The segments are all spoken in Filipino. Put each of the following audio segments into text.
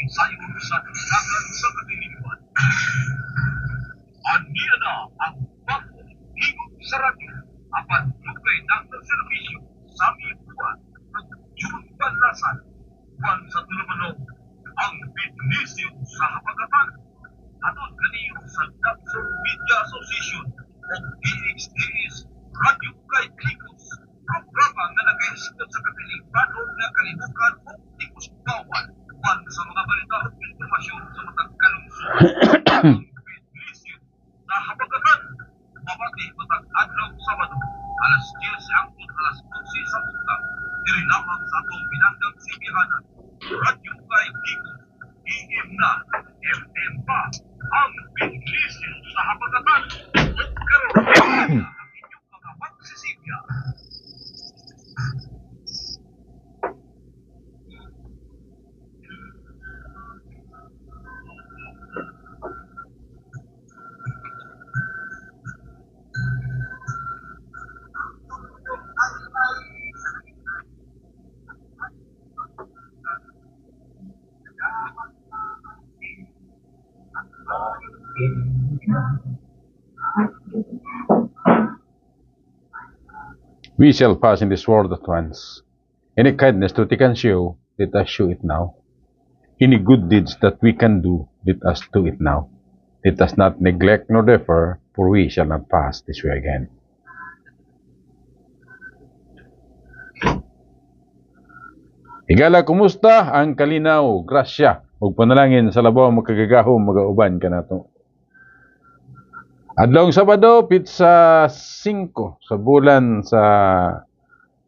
Sayon sa ilagan sa kadiliman. Aniya na ang bagong higop sa radyo apan lugay ng serbisyo sa buwan ng June Banlasan. Buwan sa tulumanog ang Bidnisyo sa Habagatan. Aton kaniyo sa Dabson Media Association o DXDS Radio Kay Klikos. Programa nga nag-iisip sa katilipanon na kalibukan o tikos bawal. Buwan sa mga balita at informasyon sa matang kalungsod. Bidnisyo sa Habagatan. Mabati matang adlaw Sabado. Alas 10 hangtod alas 11 sa buntag. Diri lamang sa atong pinanggang sibihanan. Radio Kay Klikos. EM na, FM pa. Ang Bidnisyo sa Habagatan. Karoon ang inyong mga magsisibya. We shall pass in this world at once. Any kindness that we can show, let us show it now. Any good deeds that we can do, let us do it now. Let us not neglect nor defer, for we shall not pass this way again. Higala, kumusta ang kalinaw, grasya, ug panalangin sa labaw magkagagahom magauban ka nato. Adlong Sabado, pizza 5 sa bulan sa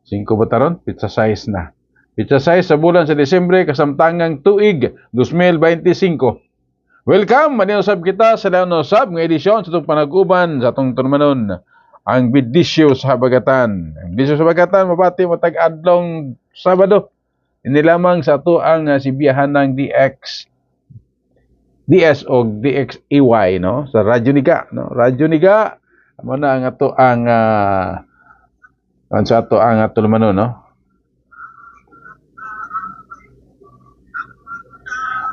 5 ba taron? Pizza 6 na. Pizza 6 sa bulan sa Disyembre, kasamtangang tuig 2025. Welcome, maniusab kita sa laon usab nga edisyon sa itong panag-uban sa itong turmanon, ang Bidnisyo sa Habagatan. Ang Bidnisyo sa Habagatan, mabati matag adlong Sabado. Ini lamang sa ito ang sibiyahan ng DS o DXEY, no? Sa Radyo Niga, no? Radyo Niga, amo na ang ato ang sa ato ang ato naman, no?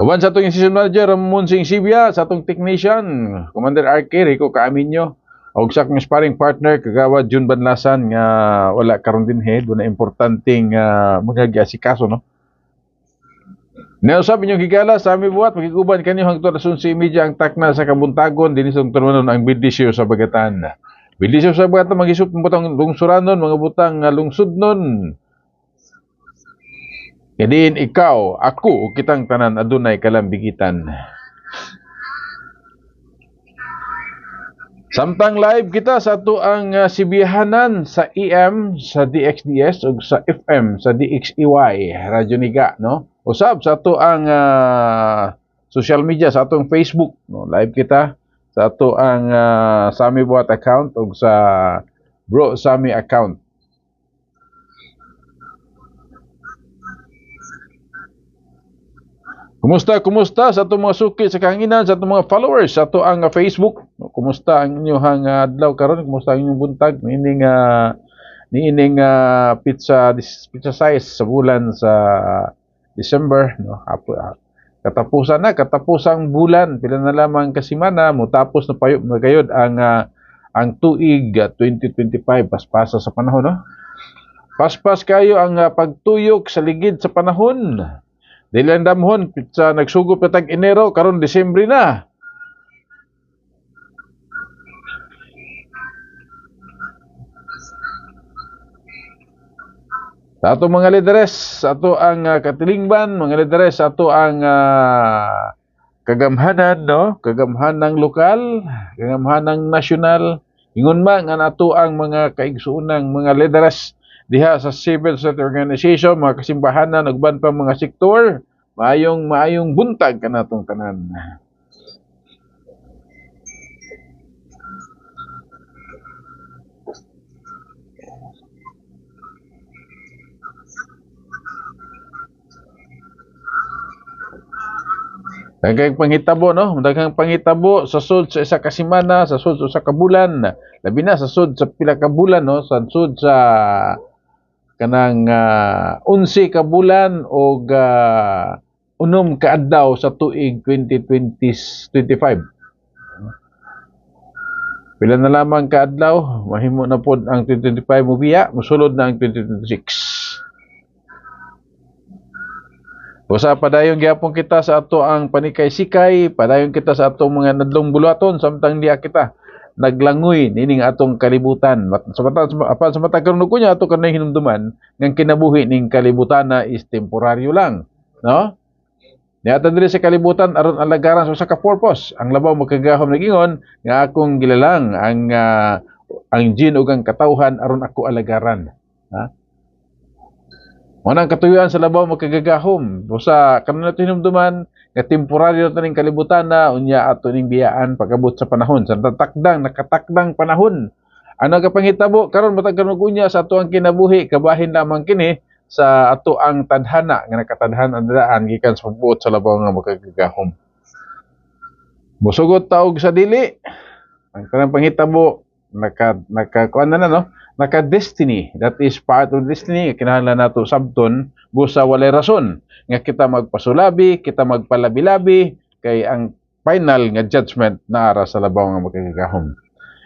Uban sa atong Institution Manager Ramon Sing Sibia, sa atong technician Commander RK Rico Kaaminyo, og sa akong sparring partner kagawad June Banlasan nga wala karon din head, wala importanteng magagiasikaso, no? Nausab inyong higala sa aming buhat, magiguban kanyo hangtod alas 11:30 ang takna sa kabuntagon dinhi sa turmanon ang Bidnisyo sa Habagatan. Bidnisyo sa Habagatan magisud butang lungsuranon, mga butang lungsod nun. Kadiin ikaw, ako, ug kitang tanan adunay kalambigitan. Samtang live kita sa ato ang sibihanan sa EM, sa DXDS ug sa FM, sa DXEY, Radyo Niga, no? Usab sa ato ang social media, sa atong Facebook, no? Live kita sa ato ang Sami Buhat account ug sa Bro Sami account. Kumusta sa atong mga suki sa kahanginan, sa atong mga followers sa ato ang Facebook? Kumusta ang inyong adlaw karon? Kumusta ang inyong buntag? Niining pizza size sa bulan sa December, no? Katapusang bulan, pila na lamang kasimana, mutapos na payo na gayud ang tuig 2025, paspasa sa panahon, no? Paspas kayo ang pagtuyok sa ligid sa panahon. Dili lang damhon, pizza nagsugod pa tag Enero, karon Disyembre na. Sa ato mga lideres, sa ato ang katilingban, mga lideres, sa ato ang kagamhanan, no? Kagamhanang lokal, kagamhanang nasyonal, ingon man nga nato ang mga kaigsuunang mga lideres diha sa civil society organization, mga kasimbahanan, ugban pa mga sektor, maayong buntag kanatong tanan. Daghang panghitabo, no? Daghang panghitabo sa sud sa isa ka semana, sa sud sa usa ka bulan, labi na sa sud sa pila ka bulan, no? Sa sud sa kanang 11 ka bulan o unom ka adlaw sa tuig 2025. Pila na lamang ka adlaw, mahimo na pod ang 2025 mubiya, musulod na ang 2026. Usa padayon gyapon kita sa ato ang panikay-sikay, padayon kita sa atong mga nadlong buluhaton samtang diha kita naglangoy nining atong kalibutan. Sa mata karon ko niya ato kanay hinumduman ng kinabuhi ning kalibutan na is temporaryo lang, no? Niata diri sa kalibutan aron alagaran sa usa ka purpose. Ang labaw magkagahom nagingon nga akong gilalang ang jin ug ang katawhan aron ako alagaran. Ha? Manang katuyuan sa labaw magkagagahom. Busa kanon nato hinumduman nga temporaryo ta ning kalibutan na unya ato ning biyaan pagabot sa panahon sa nakatakdang panahon. Ano ka panghitabo karon matag karon unya sa ato ang kinabuhi kabahin lamang kini sa ato ang tadhana nga nakatadhan ang daan gikan sa pagbuot sa labaw nga magkagagahom. Musugot taog sa dili. Ang kanang panghitabo kuan na no? Naka-destiny, that is part of destiny, kinahanglan nato sabton busa walay rason nga kita magpasulabi, kita magpalabi-labi kay ang final nga judgment naara sa labaw nga magkagahom.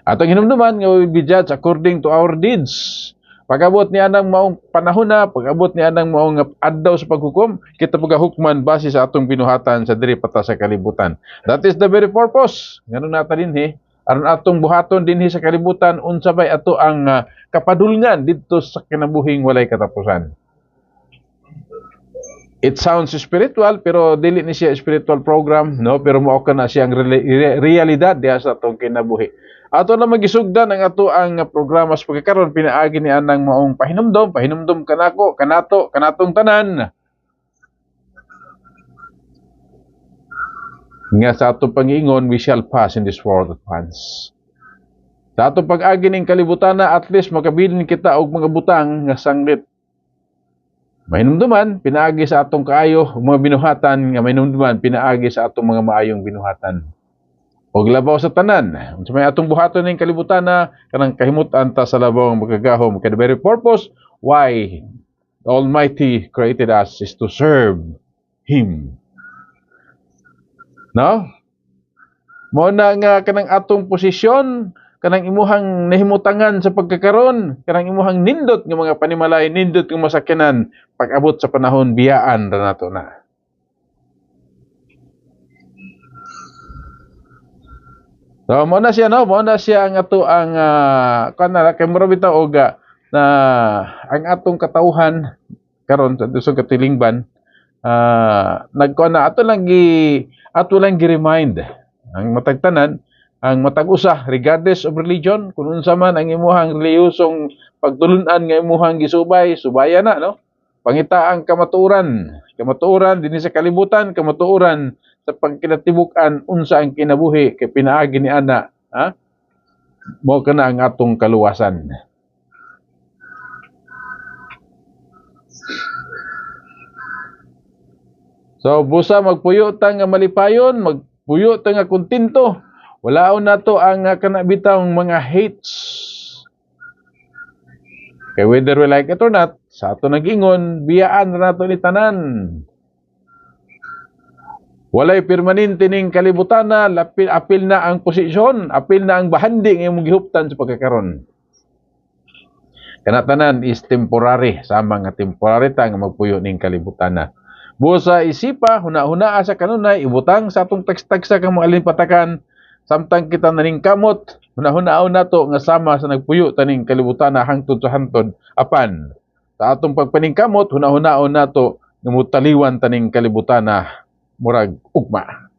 Atong hinumduman nga will be judged according to our deeds. Pag-abot niya ng maong panahon na, pag-abot niya ng maong adlaw sa paghukom, kita pagahukman base sa atong binuhatan sa diri pata sa kalibutan. That is the very purpose. Ngano nata dinhi aron atong buhaton dinhi sa kalibutan unsabay ato ang kapadulngan didto sa kinabuhing walay katapusan. It sounds spiritual pero dili ni siya spiritual program, no? Pero mao kana siyang realidad diha sa atong kinabuhi. Ato na magisugdan ang ato ang programa sa pagkakaron pinaagi ni anang maong pahinumdom kanako, kanato, kanatong tanan. Nga sa atong pangingon, we shall pass in this world at once. Sa atong pag-agi ning kalibutan na, at least makabilin kita og mga butang nga sanglit. Mahinumduman, pinaagi sa atong kaayo, mga binuhatan, nga mahinumduman, pinaagi sa atong mga maayong binuhatan. Og labaw sa tanan, sa may atong buhaton ning kalibutan na, kanang kahimutan ta sa labaw ang magkagahom. Kaya the very purpose, why the Almighty created us is to serve Him. No? Mao na nga kanang atong posisyon, kanang imuhang nahimutangan sa pagkakaron, kanang imuhang nindot nga mga panimalay, nindot nga masakyanan, pag-abot sa panahon biyaan ra nato na. So mao na siya no, mao na siya ang ato ang kanara kay mura bitaw og na ang atong katawhan karon sa katilingban nagkuan na ato lang gi-remind ang matagtanan ang matag-usa regardless of religion kung unsa man ang imuhang relihiyosong pagtulunan nga imuhang gisubay subayan na no pangita ang kamatuoran dinhi sa kalibutan kamatuoran sa pagkinatibuk-an unsa ang kinabuhi kay pinaagi ni ana mao kana ang atong kaluwasan. So, busa magpuyo ta nga malipayon, magpuyo ta nga kontento. Walaon nato ang kanabitang mga hates. Kay whether we like it or not, sa ato nag-ingon, biyaan na nato ni tanan. Walay permanente ning kalibutan na, apil na ang posisyon, apil na ang bahandi nga imong gihuptan sa pagkakaron. Kanatanan is temporary, sama nga temporary ta nga magpuyo ning kalibutan na. Busa isipa, huna-hunaa sa kanunay, ibutang sa atong tagsa kang mga alimpatakan, samtang kita naning kamot, huna-hunaon nato nga sama sa nagpuyo taning kalibutan na hangtod sa hantod, apan, sa atong pagpaningkamot, huna-hunaon nato nga mutaliwan taning kalibutan na murag ugma.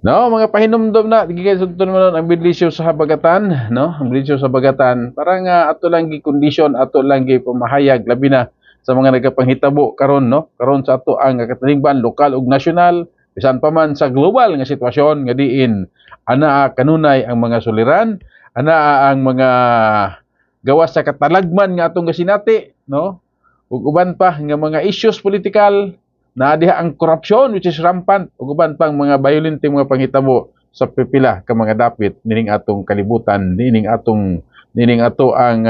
No, mga pahinumdom na, gigay sa tuton mo ang bidlisyo sa habagatan, no? Ang bidlisyo sa habagatan, parang ato lang gi-condition, ato lang gi-pamahayag, labi na sa mga nagapanghitabo karon no karon sa ato ang katilingban lokal ug nasyonal bisan pa man sa global nga sitwasyon nga diin ana kanunay ang mga suliran ana ang mga gawas sa katalagman nga atong gasinati no ug uban pa nga mga issues politikal na diha ang korupsyon which is rampant ug uban pang mga violent mga panghitabo sa pipila ka mga dapit nining atong kalibutan nining ato ang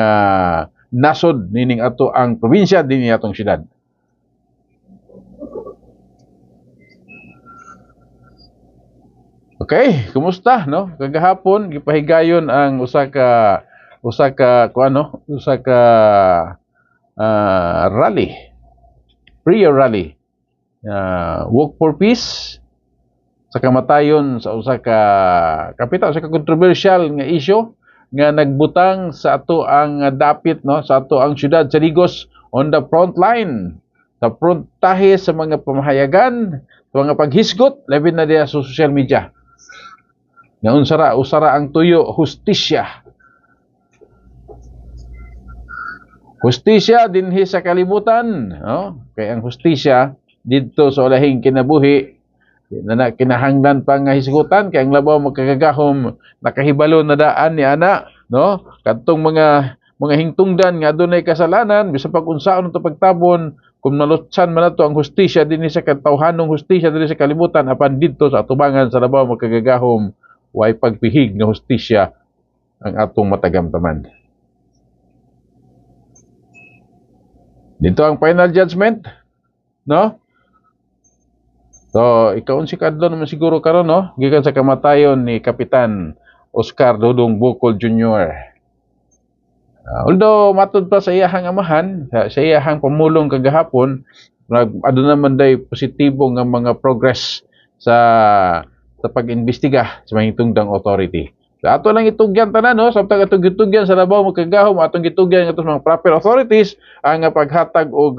nasod nining ato ang probinsya dinhi atong syudad. Okay, kumusta no? Kagahapon gipahigayon ang usa ka rally, prayer rally. Walk for Peace sa kamatayon sa usa ka kapital sa controversial nga issue nga nagbutang sa ato ang dapit no sa ato ang syudad sa Ligos on the front line sa frontahe sa mga pamahayagan sa mga paghisgot labi na diya sa social media nga usara ang tuyo hustisya dinhi sa kalibutan no kay ang hustisya didto sa ulahing kinabuhi na kinahanglan pa nga hisgutan kay ang labaw magkagagahom nakahibalo na daan ni ana no kadtong mga hingtungdan nga adunay kasalanan bisan pag unsaon to pagtabon kung nalutsan man nato ang hustisya dinhi sa katawhanong hustisya dinhi sa kalibutan apan didto sa atubangan sa labaw magkagagahom way pagpihig nga hustisya ang atong matagamtaman. Dito ang final judgment no. So, ikaw si kadlo naman siguro karon no, gikan sa kamatayon ni Kapitan Oscar Dodong Bocol Jr. Although matud pa sa iyahang amahan, sa iyahang pamulong kagahapon, aduna naman day positibo nga mga progress sa pag-imbestiga sa mga tungdang authority. So, ato lang itugyan tanan no, samtang atong gitugyan sa labaw magkagahom, atong gitugyan ato mga proper authorities ang paghatag og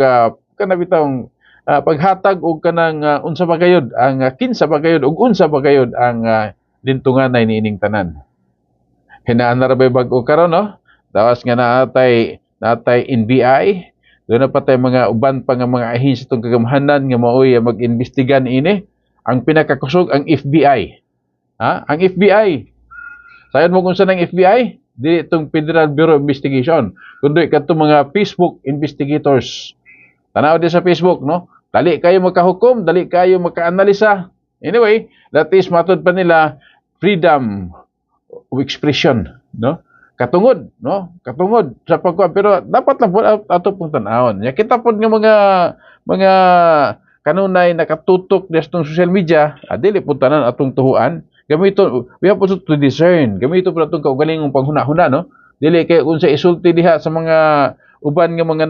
kanabitang paghatag og kanang unsa ba gayud ang kinsa ba gayud ug unsa ba gayud ang lintunganay niining tanan. Hinaan na ra bay bag-o karon no. Dawas nga natay NBI, do na patay mga uban pa nga mga ahensya tong kagamhanan nga maoy mag-imbestiga niini. Ang pinakakusog ang FBI. Ang FBI. Sayon mo kung saan ang FBI? Di itong Federal Bureau of Investigation. Kundi kadtong mga Facebook investigators. Tanaw din sa Facebook, no? Dali kayo makahukom, dali kayo makaanalisa. Anyway, that is matod pa nila freedom of expression, no? Katungod, no? Katungod sa pagkuha pero dapat lang po ato pong tanawon. Ya kita pod nga mga kanunay nakatutok sa social media, dili po tanan atong tuhuan. Gamito, we have also to discern. Gamito po atong kaugalingong panghuna-huna, no? Dili kay unsa isulti diha sa mga uban nga mga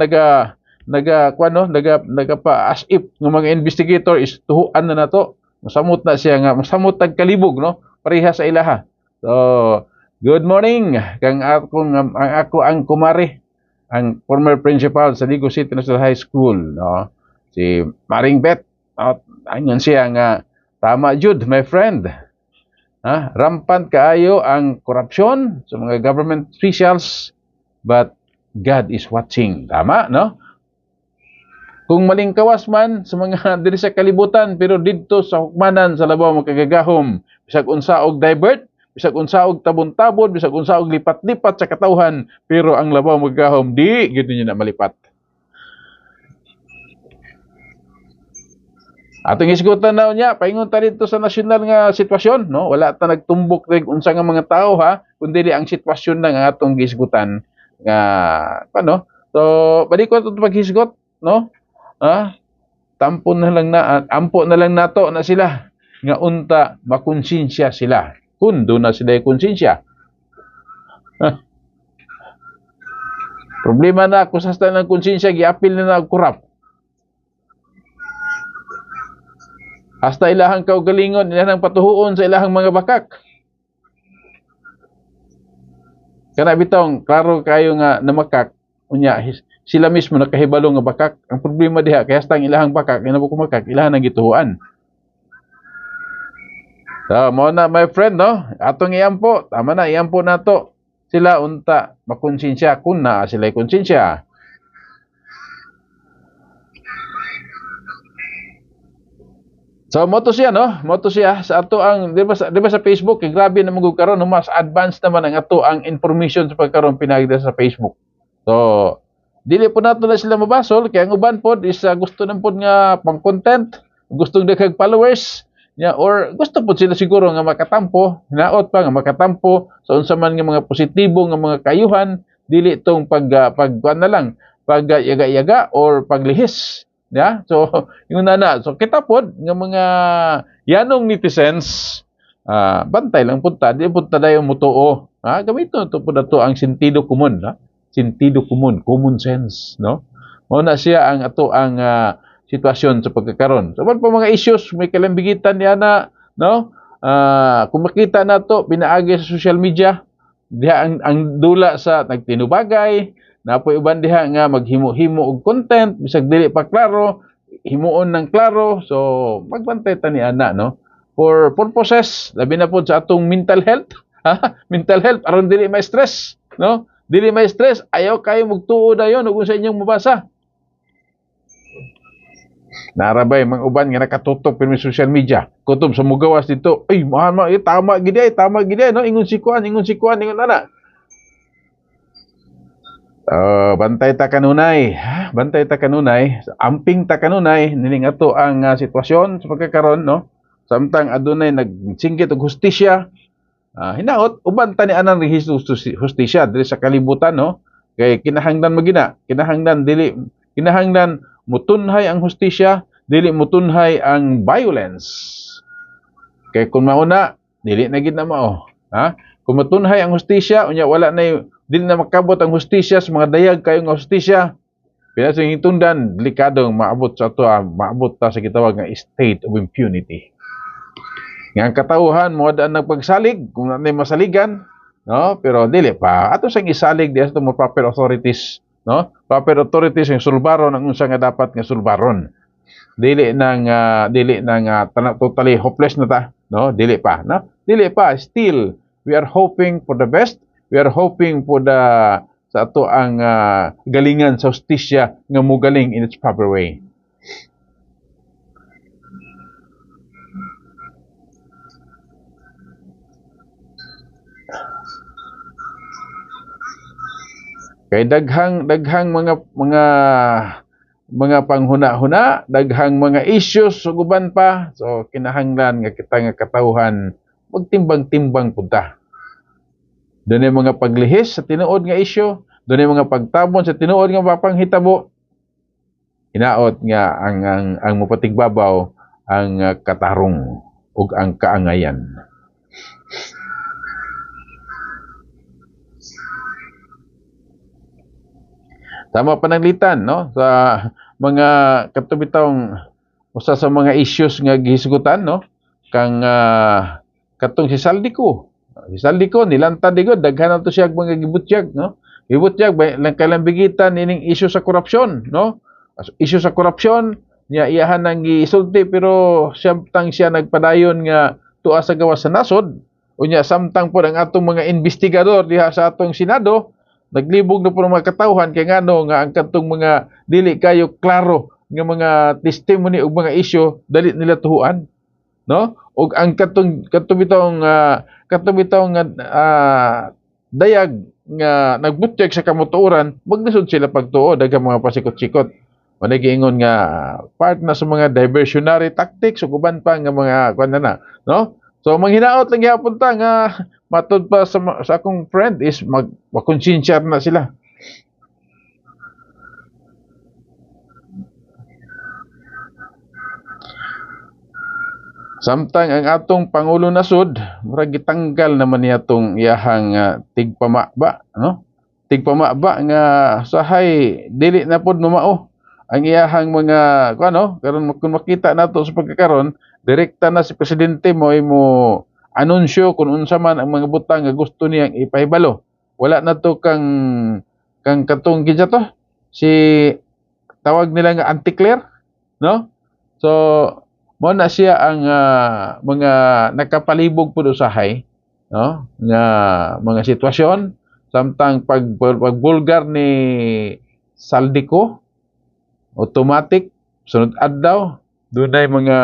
naga pa as if ng mga investigator is tuhuan na nato masamot na siya nga masamot tag kalibog no pareha sa ilaha. So good morning kang ako ang kumare ang former principal sa Ligos City National High School no si Maring Bet angon siya nga tama jud my friend rampant kaayo ang korupsyon sa mga government officials but God is watching tama no. Kung malingkawas man sa mga diri sa kalibutan pero didto sa hukmanan sa labaw makagagahom bisag unsa og divert bisag unsa og tabon-tabon bisag unsa og lipat-lipat sa katawhan pero ang labaw magagahom di gid niya na malipat. Atong isgutan na niya paingon ta dito sa nasyonal nga sitwasyon no wala ta nagtumbok rig unsa nga mga tawo kundi ang sitwasyon na nga atong gisgutan nga paano so balik ko to paghisgot no. Ampo na lang nato na sila nga unta makonsensya sila kun do na sila konsensya. Problema na kung sa ng konsensya giapil na korap. Hasta ilahang kaugalingon ilahang patuhuon sa ilahang mga bakak. Kana bitong klaro kayo nga namakak unya sila mismo nakahibalo nga bakak. Ang problema diha kay hasta ang ilahang bakak ina ko makak ilahang nang gituhuan. So mo na my friend no atong iampo tama na iampo nato sila unta makonsensya kun na sila konsensya. So moto siya no moto siya sa ato ang di ba sa Facebook grabe na magug karon no mas advanced naman ang ato ang information sa pagkaron pinagida sa Facebook. So dili po nato na sila mabasol kaya ang uban pod is gusto nang pod nga pang content, gustong daghang followers niya or gusto pod sila siguro nga makatampo, hinaot pa nga makatampo sa unsa man nga mga positibo nga mga kayuhan, dili tong pagkuan na lang, pagyaga-yaga or paglihis. Ya? So, yung nana. So, kita pod nga mga yanong netizens bantay lang punta, di punta dayon mutuo. Gamiton to pud ato ang sentido komon, sentido komon, common sense, no? Mao na siya ang ato ang sitwasyon sa pagkakaron. So pa mga issues may kalambigitan niya na, no? Kung makita nato pinaagi sa social media, diha ang dula sa nagtinubagay, napoy uban diha nga maghimo-himo og content bisag dili pa klaro, himuon ng klaro. So magbantay ta ni ana, no? For purposes labi na pod sa atong mental health, mental health aron dili ma-stress, no? Dili ma-stress, ayaw kayo magtuo dayon ug sa inyong mabasa. Narabay mga uban nga nakatutok pirmi social media. Kutob sa mugawas dito, ay tama gid no? Ingon si kuan, ingon ana. Bantay ta kanunay, amping ta kanunay nining ato ang sitwasyon sa pagkakaron, no? Samtang adunay nagsinggit og hustisya, hinaot uban ta ni anang hustisya dili sa kalibutan, no? Kay kinahanglan mutunhay ang hustisya, dili mutunhay ang violence. Kay kung mauna, dili na gid na mao. Kung mutunhay ang hustisya, unya wala na dili na makabot ang hustisya sa mga dayag kayo nga hustisya. Pinasing hintundan, delikadong maabot sa sa gitawag nga state of impunity. Nga ang katauhan mo daan nagpagsalig kung nanay masaligan, no? Pero dili pa ato sang isalig diha sa mga proper authorities, no? Proper authorities yung sulbaron ang unsa nga dapat nga sulbaron. Dili nang totally hopeless na ta, no? Dili pa, no? Dili pa, still we are hoping for the best. We are hoping for sa ato ang galingan sa hustisya nga mugaling in its proper way. Kay daghang mga panghuna-huna, daghang mga issues suguban pa. So kinahanglan nga kita nga katawhan magtimbang-timbang punta. Doon ay mga paglihis sa tinuod nga issue, doon ay mga pagtabon sa tinuod nga mapanghitabo. Hinaot nga ang mapatigbabaw ang katarong ug ang kaangayan. Tama pananglitan, no? Sa mga katubitong usa sa mga issues nga gihisgutan, no? Kang katong si Saldico. Si Saldico nilantad digod daghan ato siya mga gibutyag, no? Gibutyag lang kalambigitan ining issue sa korupsyon, no? Issue sa korupsyon niya iyahan nang gisulti pero samtang siya nagpadayon nga tuwa sa gawas sa nasod, unya samtang pod ang atong mga investigador diha sa atong Senado naglibog na po ng mga katawhan kay ngano nga ang katong mga dili kayo klaro nga mga testimony ug mga issue dali nila tuhuan, no? Ug ang katubitong dayag nga nagbutyag sa kamotoran maglisod sila pagtuo daghang mga pasikot-sikot. Wala giingon nga part na sa mga diversionary tactics ug uban pa nga mga kuan na, no? So manghinaot lang gyapon ta nga matud pa sa akong friend is magkonsensya na sila. Samtang ang atong pangulo nasud murag gitanggal naman niya tong iyahang tigpamaba, no? Tigpamaba nga sahay dili na pod mamao ang iyahang mga kuno karon kung makita nato sa pagkakaron direkta na si presidente mo anunsyo kung unsa man ang mga butang nga gusto niyang ipahibalo. Wala na to kang katong gidya to si tawag nila nga anti-clear, no? So mo na siya ang mga nakapalibog pud usahay, no? Nga mga sitwasyon samtang pagbulgar ni Saldico automatic sunod adlaw dunay mga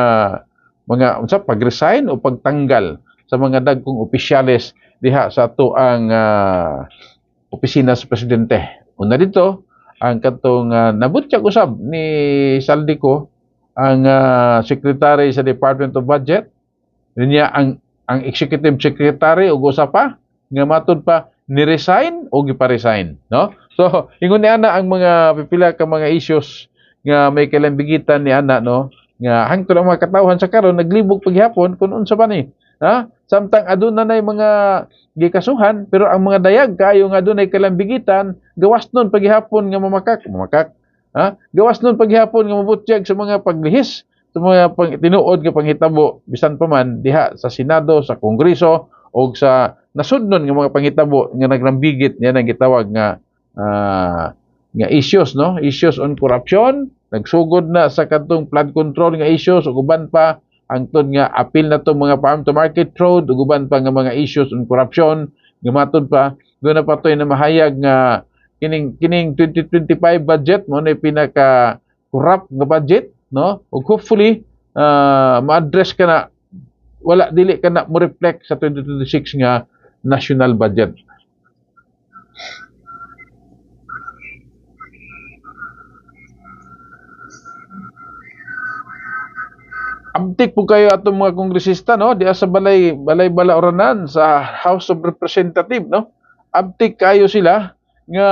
unsa pag-resign o pagtanggal sa mga dagkong opisyales diha sa ato ang opisina sa presidente. Una dito ang katong nabutyag usab ni Saldico ang secretary sa Department of Budget niya ang executive secretary ug usa pa nga matud pa ni-resign o gipa-resign, no? So ingon ni ana ang mga pipila ka mga issues nga may kalambigitan ni ana, no? Nga hangtod ang mga katawhan sa karon naglibog paghapon kung unsa ba ni, ha? samtang aduna nay mga gikasuhan pero ang mga dayag kayo nga adunay kalambigitan gawas nun paghihapon nga mamakak gawas nun paghihapon nga mabutyag sa mga paglihis sa mga tinuod nga panghitabo bisan pa man diha sa Senado, sa Kongreso o sa nasudnon nga mga panghitabo nga naglambigit niya nang gitawag nga issues, no? Issues on corruption, nagsugod na sa katong flood control nga issues ug uban pa hangtod nga appeal na to mga farm to market road ug uban pa nga mga issues on corruption nga matod pa doon na patoy na mahayag nga kining 2025 budget mo na pinaka corrupt nga budget, no? Ug hopefully ma-address ka na wala dili ka na mo reflect sa 2026 nga national budget. Abtik po kayo atong mga kongresista, no? Diya sa balay-balaoranan sa House of Representative, no? Abtik kayo sila nga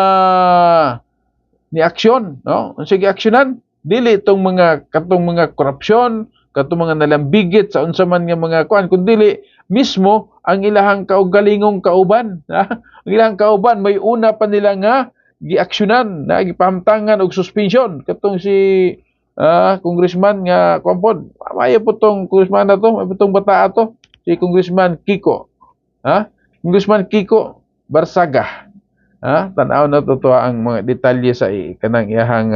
ni aksyon, no? Sige aksyonan dili itong katong mga korupsyon, katong mga nalambigit sa unsa man nga mga kuan kun dili mismo ang ilahang kaugalingong kauban, ha? Ang ilahang kauban may una pa nila nga giaksyonan na gipahamtangan og suspension katong si congressman nga kumpod. Mayo po tong congressman na to, may tong bata ato, si Congressman Kiko. Congressman Kiko Barsaga. Tanaw na to ang mga detalye sa kanang iyahang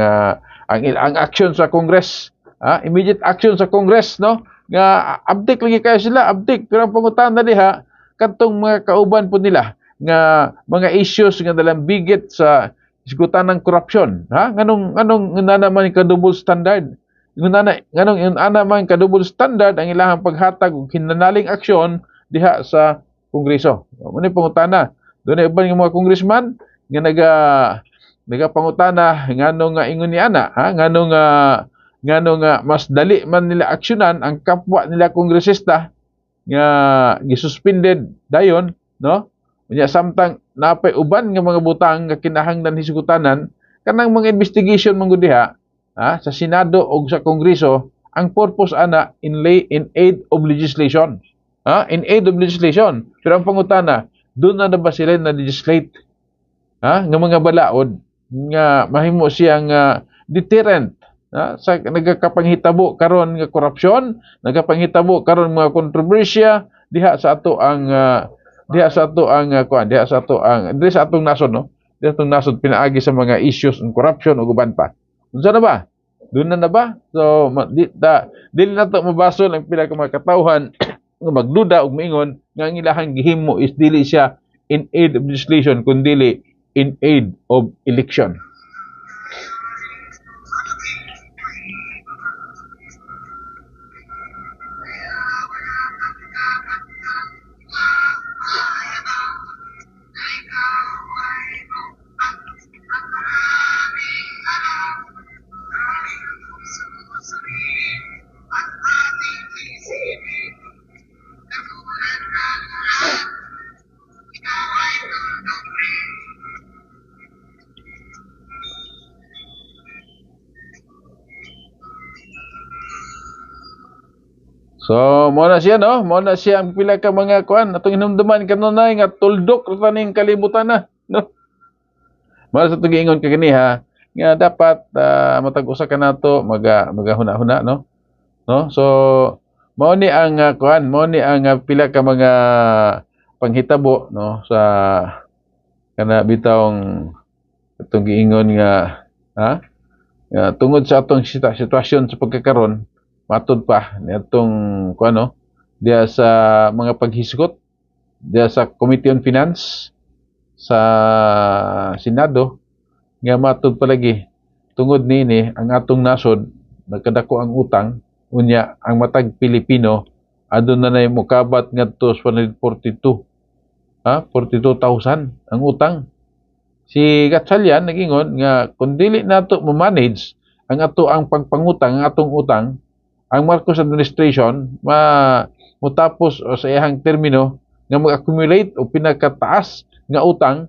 ang action sa Congress. Immediate action sa Congress, no? Nga update lagi kayo sila, update pero ang pangutan na diha kadtong mga kauban po nila nga mga issues nga dalambigit sa isgutan ng korupsyon, nganong naman ka double standard, nganong naman ka double standard ang ilahang paghatag og kinanaling aksyon diha sa Kongreso. Muna pangutana doon ay uban nga mga congressman nga nagapangutana nganong nga ingon ni ana, nganong mas dali man nila aksyonan ang kapwa nila kongresista nga gisuspended dayon, no? Unya samtang napay uban nga mga butang nga kinahanglan hisgutanan kanang mga investigation man gud diha sa Senado o sa Kongreso, ang purpose ana in aid of legislation. In aid of legislation. Pero ang pangutana, doon na ba sila na legislate? Nga mga balaod nga mahimo siyang deterrent sa nagakapanghitabo karon nga korupsyon, nagapanghitabo karon mga kontrobersya diha sa ato ang diha sa atong nasod, no? Diha atong nasod pinaagi sa mga issues ng corruption ug uban pa. Unsa na ba? Doon na ba? So dili na to mabasol ang pila ka mga katawhan nga magduda og moingon nga ang ilahang gihimo is dili siya in aid of legislation kundi in aid of election. So, mo na siya, no? Mo na siya ang pila ka mga kuan atong hinumduman kanunay nga tuldok ra ning kalibutan na, no? Mo sa tong giingon kagani ha, nga dapat matag-usa ka nato magahuna-huna, no? No? So, mo ni ang kuan, mo ni ang pila ka mga panghitabo, no, sa kana bitawng atong giingon nga tungod sa atong sitwasyon sa pagkakaron matod pa nitong kuano diya sa mga paghisgot diya sa Committee on Finance sa Senado nga matod palagi tungod niini ang atong nasod nagkadako ang utang unya ang matag Pilipino adun na nay mokabat ngadto sa 42 42,000 ang utang. Si Gatchalian nagingon nga kung dili nato mo-manage ang ato ang pagpangutang ang atong utang ang Marcos administration mutapos sa iyang termino nga mag-accumulate o pinakataas nga utang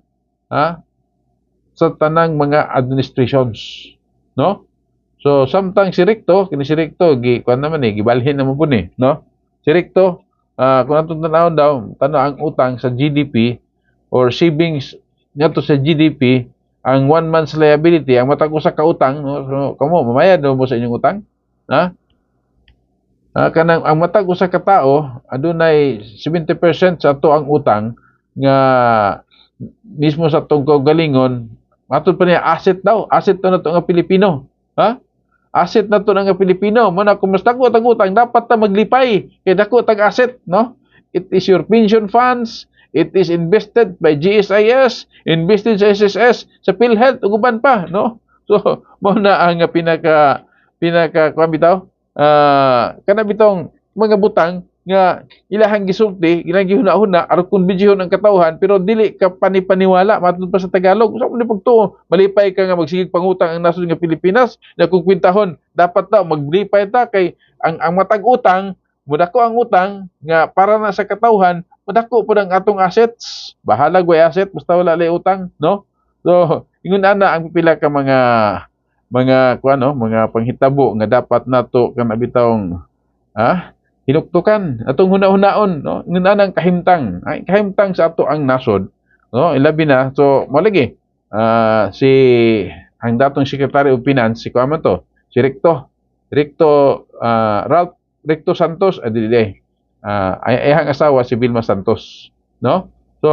sa tanang mga administrations, no? So samtang si Recto kini si Recto gibalhin naman po ni, no? Si Recto kung atong tanawon daw, ang utang sa GDP or savings ngadto sa GDP, ang 1 month's liability, ang matag usa ka utang, no? So, kamo mamayad mo sa inyong utang, ha? Kanang ang matag usa ka tawo adunay 70% sa ato ang utang nga mismo sa atong kaugalingon, matod pa niya asset daw, asset na to nga Pilipino, ha? Asset na to nga Pilipino, mo na kung mas dako tag utang dapat ta maglipay kay dako tag asset, no? It is your pension funds, it is invested by GSIS, invested sa SSS, sa PhilHealth ug uban pa, no? So mo na ang pinaka kuan bitaw, kana bitong mga butang nga ilahang gisulti, ilang gihuna-huna aron kumbensyon ang katawhan pero dili ka panipaniwala matud pa sa Tagalog. Sa mo pagtuo, malipay ka nga magsigig pangutang ang nasod nga Pilipinas, na kung kwintahon dapat daw maglipay ta kay ang matag utang, mudako ang utang nga para na sa katawhan, mudako pud ang atong assets. Bahala gway asset basta wala lay utang, no? So, ingon ana ang pipila ka mga kuano, mga panghitabo nga dapat nato kana bitawng hinuktukan atong huna-hunaon, no? Ngun anang kahimtang, ay kahimtang sa ato ang nasod, no? Ilabi na so mo lagi si ang datong Secretary of Finance si kuan to, si Ralph Recto Santos adili ay ang asawa si Vilma Santos, no? So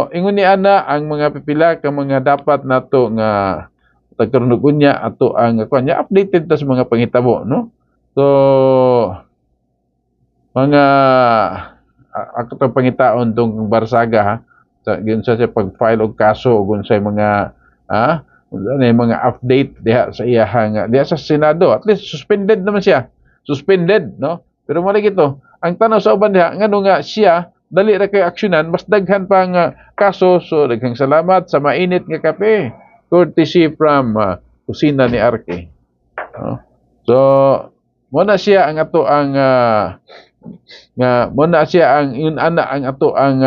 ingon ni ana ang mga pipila ka mga dapat nato nga tagkaroon niya ato ang kuan niya updated ta sa mga panghitabo, no? So mga ako to pangitaon tong Barsaga, ha, sa ginsa sa pag-file og kaso ug unsay mga mga update diha sa iyahang diha sa Senado. At least suspended naman siya, suspended, no? Pero mo lagi to ang tanaw sa uban diha ngano nga siya dali ra kay aksyonan, mas daghan pa nga kaso. So daghang salamat sa mainit nga kape, courtesy from kusina ni Arke, no? So mo na siya ang ato ang nga mo na siya ang yun ana ang ato ang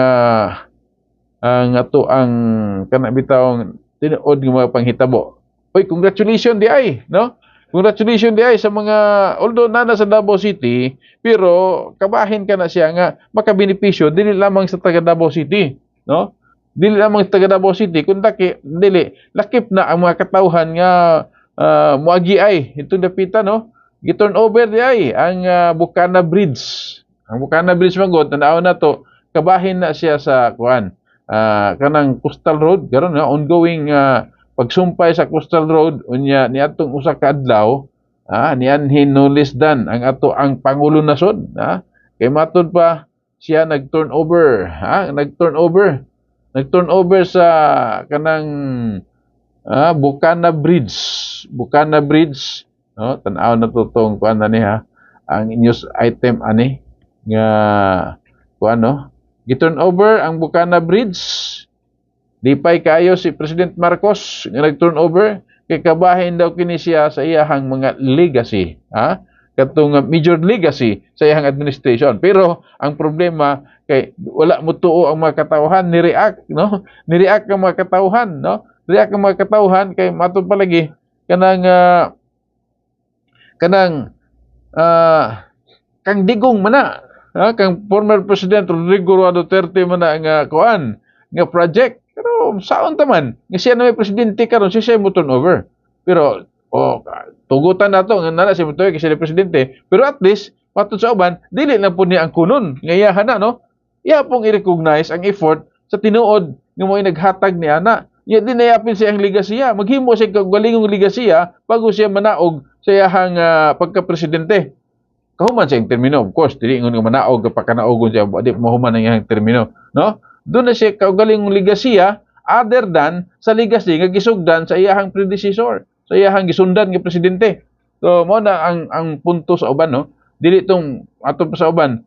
kana bitawng tinuod nga mga panghitabo. Oy, congratulations di ay, no? Congratulations di ay sa mga although nana sa Davao City, pero kabahin ka na siya nga makabenepisyo dili lamang sa taga Davao City, no? Dili lamang sa taga Davao City kundi dili lakip na ang mga katawhan nga moagi ay itong dapita, no? Giturn over di ay ang Bukana Bridge. Ang Bukana Bridge magod tanaw na to kabahin na siya sa kuan kanang Coastal Road karon nga ongoing pagsumpay sa Coastal Road unya niadtong usa ka adlaw nianhin no less than ang ato ang pangulo nasod, kay matud pa siya nag-turn over sa kanang Bukana Bridge, no? Tan-aw na tutong kuan ani ang news item ani nga kuan, no? Giturn over ang Bukana Bridge. Dipay kayo si President Marcos nga nag-turn over kay kabahin daw kini siya sa iyahang mga legacy, katong major legacy sa iyahang administration. Pero ang problema kay wala mo tuo ang mga katawhan ni-react, no? Ni-react ang mga katawhan, no? React ang mga katawhan kay matud palagi kanang kang digong mana, kang former President Rodrigo Roa Duterte mana nga kuan nga project, pero saon taman nga siya na may presidente karon siya mo turn over. Pero tugutan nato nga nana siya mo kay siya presidente, pero at least matud sa uban dili lang po niya ang kunon nga iyahan na, no? Iya pong i-recognize ang effort sa tinuod nga mo'y naghatag ni ana. Ya din nayapin siya ang ligasiya, maghimo siya kagalingon ligasiya bago siya manaog sa iyahang pagka-presidente. Kahuman siya ang termino, of course, dili ingon nga manaog kapag kanaogon siya, di mahuman ang iyahang termino, no? Doon na siya kagalingon ligasiya other than sa legacy nga gisugdan sa iyahang predecessor, sa iyahang gisundan nga presidente. So mo na ang punto sa uban, no? Dili tong ato sa uban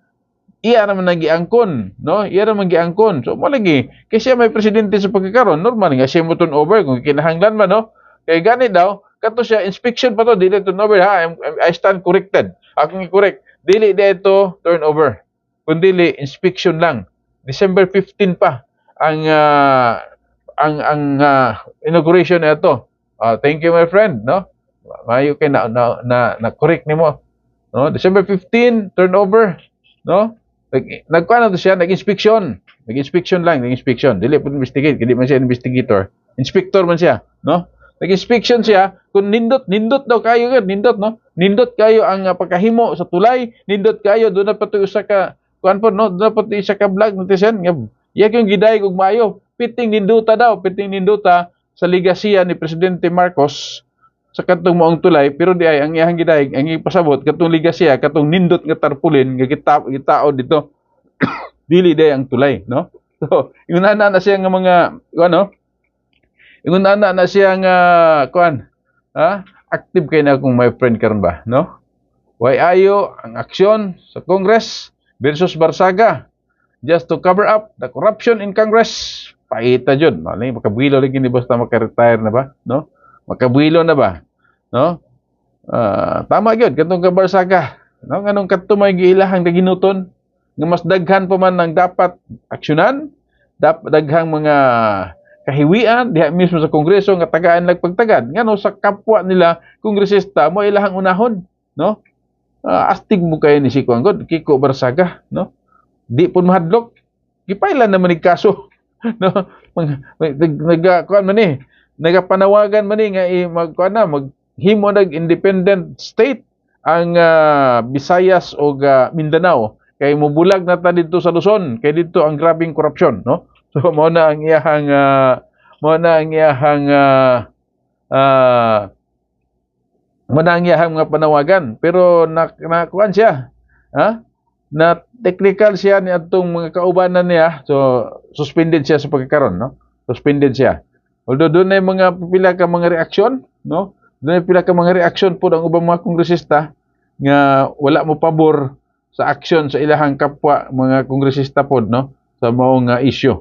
iya naman nagiangkon, no? Iya naman giangkon. So mo lagi kay siya may presidente sa pagkakaron, normal nga siya mo turn over kung kinahanglan man, no? Kay gani daw kato siya inspection pa to, dili turn over, I stand corrected. Akong i-correct, dili dito turn over, kundi inspection lang. December 15 pa ang inauguration na ito. Thank you my friend, no? Mayo kay na, correct nimo, no? December 15 turnover, no? Nagkuha na to siya, nag-inspection. Nag-inspection lang, nag-inspection. Dili po investigate, hindi man siya investigator. Inspector man siya, no? Nag-inspection siya, kung nindot daw kayo, nindot, no? Nindot kayo ang pagkahimo sa tulay, nindot kayo, doon na pati usa ka, kuan po, no? Doon na pati isa ka vlog, notisan, yak yung giday kung maayo, piting ninduta sa ligasiya ni Presidente Marcos sa katong moong tulay, pero di ay, ang iyang giday, ang ipasabot, katong ligasiya, katong nindot nga tarpulin, nga gitao dito, dili day ang tulay, no? So, yung nana na siya nga mga, ano, yung nana na siya nga, kuan, active kayo na kung my friend karon ba, no? Why ayo ang aksyon sa Congress versus Barsaga just to cover up the corruption in Congress. Paita jud, malay makabuilo lagi ni basta maka-retire na ba, no? Makabuilo na ba, no? Tama gyud katong Barsaga, no? Nganong kadto may giilahang ginuton nga mas daghan pa man ang dapat aksyonan, daghang mga kahiwian diha mismo sa Kongreso nga tagaan nagpagtagad ngano sa kapwa nila kongresista mo ilahang unahon, no? Astig mo kayo ni si Kuanggod, Kiko Barsaga, no? Di pun mahadlok, gipailan naman ni kaso, no? Kuan man ni, nagapanawagan man ni nga magkuan na maghimo nag independent state ang Visayas o Mindanao kay mubulag na ta dito sa Luzon, kay dito ang grabing korupsyon, no? So mo na ang iyahang mga panawagan, pero nakuan siya, na technical siya ni atong mga kaubanan niya, so suspended siya sa pagkakaron, no? Suspended siya. Although doon ay mga pila ka mga reaksyon, no? Doon ay pila ka mga reaksyon po ang ubang mga kongresista nga wala mo pabor sa aksyon sa ilahang kapwa mga kongresista pod, no? Sa maong issue.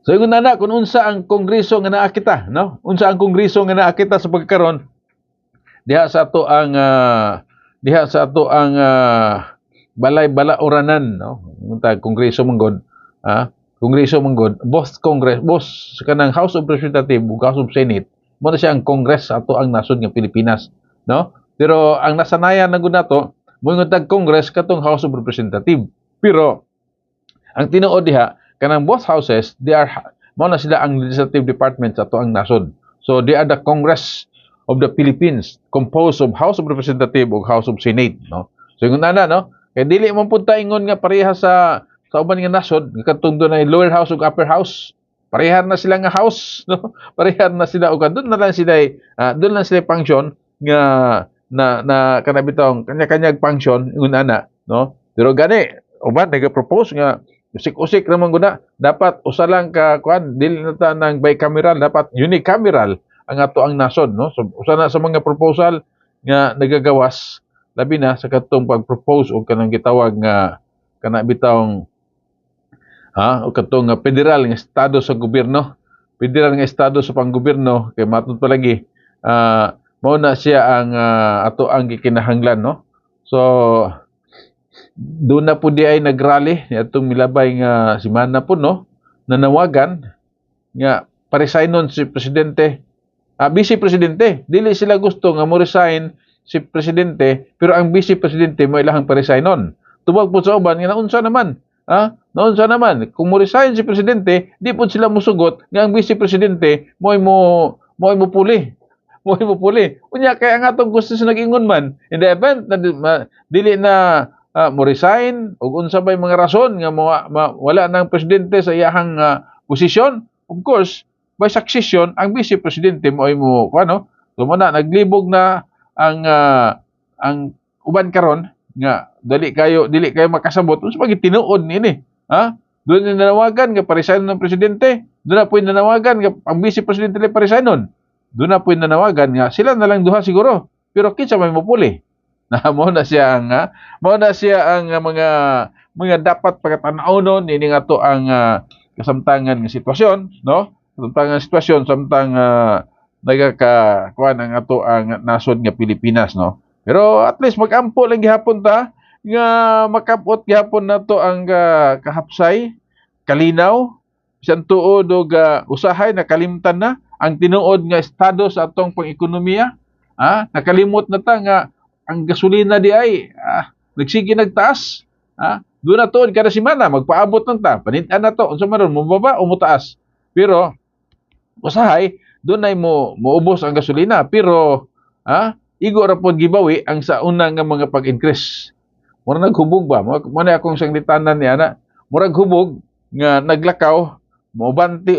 So yung nana, kung unsa ang kongreso nga naa kita, no? Unsa ang kongreso nga naa kita sa pagkaron diha sa ato ang balay balaoranan, no? Unta kongreso manggod, kongreso manggod, both kanang House of Representatives ug House of Senate, mo na siya ang Congress sa ato ang nasod nga Pilipinas, no? Pero ang nasanayan na gud nato, mo tag Congress katong House of Representatives. Pero ang tinuod diha kanang both houses, mo na sila ang legislative department sa ato ang nasod. So they are the Congress of the Philippines, composed of House of Representatives ug House of Senate, no? So yung nana, no, kay dili man pud ta ingon nga pareha sa uban nga nasod, katong doon ay lower house ug upper house. Pareha na sila nga house, no? Pareha na sila ug doon na lang sila doon lang sila function nga na kanabitong kanya-kanyang function yung nana, no? Pero gani uban nag-propose nga usik-usik naman guna, dapat usa lang ka kuan, dili na ta ng bicameral, dapat unicameral ang ato ang nasod, no? So usa na sa mga proposal nga nagagawas labi na sa katong pag-propose og kanang gitawag nga kana bitawng o katong federal nga estado sa gobyerno, federal nga estado sa panggobyerno kay matud palagi mao na siya ang ato ang gikinahanglan, no? So doon na po di ay nagrally atong milabay nga semana po, no, nanawagan nga paresignon si presidente, vice presidente. Dili sila gusto nga mo resign si presidente, pero ang vice presidente mo ilahang paresignon. Tubag po sa uban nga naunsa naman, naunsa naman kung mo resign si presidente, di po sila musugot nga ang vice presidente mo puli. Unya kay ang atong gusto sa nag-ingon man in the event na dili na mo resign ug unsa bay mga rason nga wala nang presidente sa iyahang posisyon, of course by succession ang vice presidente mo kuno, so mo na naglibog na ang uban karon nga dili kayo makasabot unsa pag tinuod niini, doon na nanawagan nga paresign ng presidente, doon na po nanawagan nga ang vice presidente le paresignon, doon na po nanawagan nga sila na lang duha siguro, pero kinsa may mopuli. Mao na siya ang mga dapat pagkatanaw ini nga to ang kasamtangan nga sitwasyon, no? Kasamtangan sitwasyon samtang nagakakuan ang ato ang nasod nga Pilipinas, no? Pero at least magampo lang gihapon ta nga makabot gihapon nato ang kahapsay, kalinaw, bisan tuod og usahay nakalimtan na ang tinuod nga estado sa atong pang-ekonomiya. Nakalimot na ta nga ang gasolina di ay nagsige nagtaas. Doon na to kada semana magpaabot ng ta. Panitan na to unsa man ron mubaba o mutaas. Pero usahay doon ay moubos ang gasolina pero igo ra pod gibawi ang sa una nga mga pag-increase. Mura naghubog ba? Mo na akong sanglitanan ni ana. Murag hubog nga naglakaw moabanti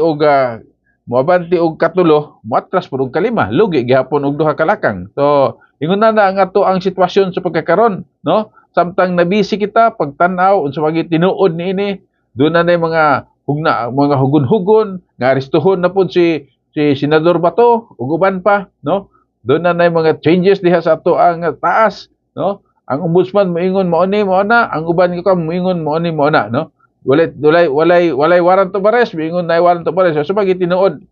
og katulo, moatras pud og kalima, lugi gihapon og duha ka lakang. So, ingon na ang ato ang sitwasyon sa pagkakaron, no? Samtang nabisi kita pagtan-aw unsa mga tinuod niini, doon na mga mga hugon-hugon nga arestuhon na pud si Senador Bato ug uban pa, no? Doon na mga changes diha sa ato ang taas, no? Ang ombudsman moingon mao ni mao na, ang uban ko moingon mao ni mao na, no? Walay warrant of arrest, moingon na warrant of arrest. So bagi tinuod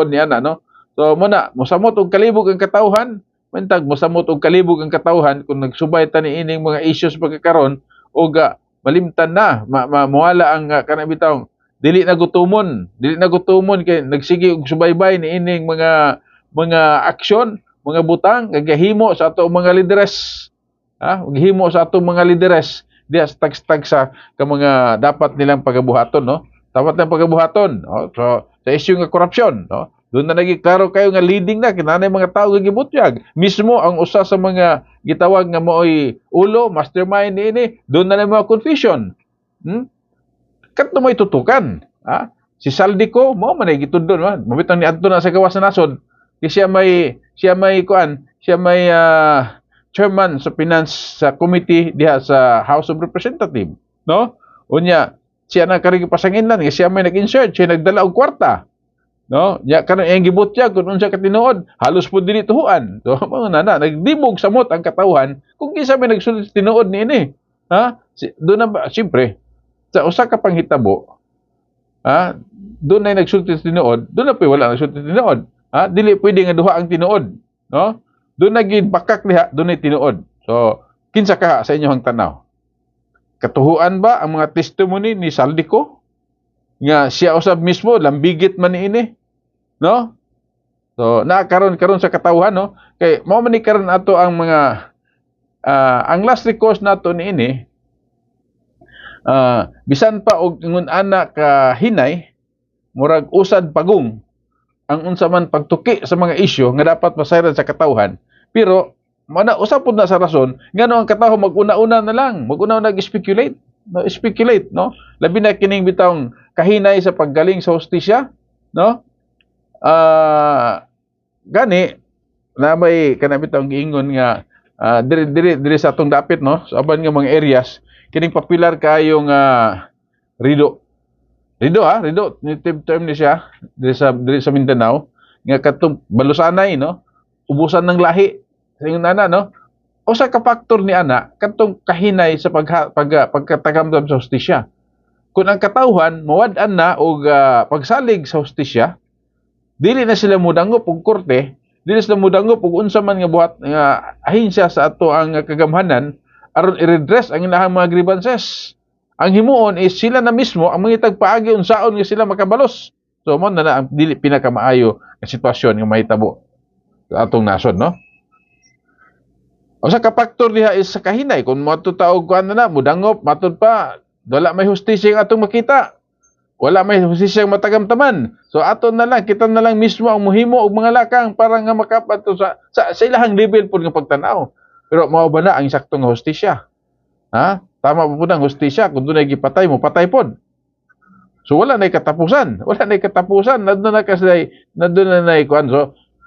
ni ana, no? So muna mosamot og kalibog ang katawhan, mentag mosamot og kalibog ang katawhan kung nagsubay ta niining mga issues pagkakaron og malimtan na mawala ang kanang bitaw dili na gutumon kay nagsige og subaybay niining mga aksyon, mga butang gagahimo sa ato mga lideres. Gihimo sa ato mga lideres diya tag-tag sa mga dapat nilang pagabuhaton, no? Dapat nilang pagabuhaton, no? So sa issue nga korupsyon, no? Doon na naging-klaro kayo nga leading na kinanay mga tao nga gibutyag. Mismo ang usa sa mga gitawag nga mo'y ulo, mastermind niini, doon na mga confusion. Kadto mo'y tutukan, Si Saldico mo man ay gitudon, mabitaw ni adto na sa gawas sa nasod. Siya may chairman sa finance sa committee diha sa House of Representatives, no? Unya siya na karigi pasanginlan siya may nag-insert, siya nagdala og kwarta, no? Ya karon ang gibutyag kun unsa ka tinuod, halos pud dili tuhuan. So mao na nagdibog samot ang katawhan kung kinsa may nagsulti tinuod niini. Doon na ba siyempre sa usa ka panghitabo, doon ay nagsulti tinuod, doon na wala nagsulti tinuod. Dili pwede nga duha ang tinuod, no? Doon naging bakak diha, doon ay tinuod. So, kinsa ka sa inyong tanaw? Katuhuan ba ang mga testimony ni Saldico? Nga siya usab mismo, lambigit man niini, no? So, karon sa katawhan, no? Kay mao man ni karon ato ang mga ang last recourse nato niini, bisan pa og ingon ana ka hinay, murag usad pagong ang unsa man pagtuki sa mga isyu nga dapat masayran sa katawhan. Pero usap pud na sa rason ngano ang katawhan mag-una-una na lang, nag-speculate, no? Labi na kining bitawng kahinay sa paggaling sa hustisya, no? Gani na may kanang bitawng giingon nga diri sa atong dapit, no? Sa aban nga mga areas kining popular kayo nga Rido, native term ni siya diri sa Mindanao nga katong balusanay, no? Ubusan ng lahi sa ingon ana, no? Usa ka factor ni ana katong kahinay sa pagkatagamdam sa hustisya. Kung ang katawhan mawad-an na og pagsalig sa hustisya, dili na sila mudangop og korte, dili sila mudangop og unsa man nga buhat nga ahinsya sa ato ang kagamhanan aron i-redress ang ilahang mga grievances. Ang himuon is sila na mismo ang mangitag paagi unsaon nga sila makabalos. So mo na ang dili pinakamaayo nga sitwasyon nga mahitabo sa atong nasod, no? Usa ka factor diha is sa kahinay kun moadto ta og kuan na mudangop matud pa wala may hustisya ang atong makita. Wala may hustisya ang matagamtaman. So aton na lang kita na lang mismo ang muhimo og mga lakang para nga makapat sa ilahang level pud nga pagtan-aw. Pero mao ba na ang saktong hustisya? Tama po ang hustisya, kung doon ay gipatay mo, patay po. So wala na katapusan. Nandun na ikuan.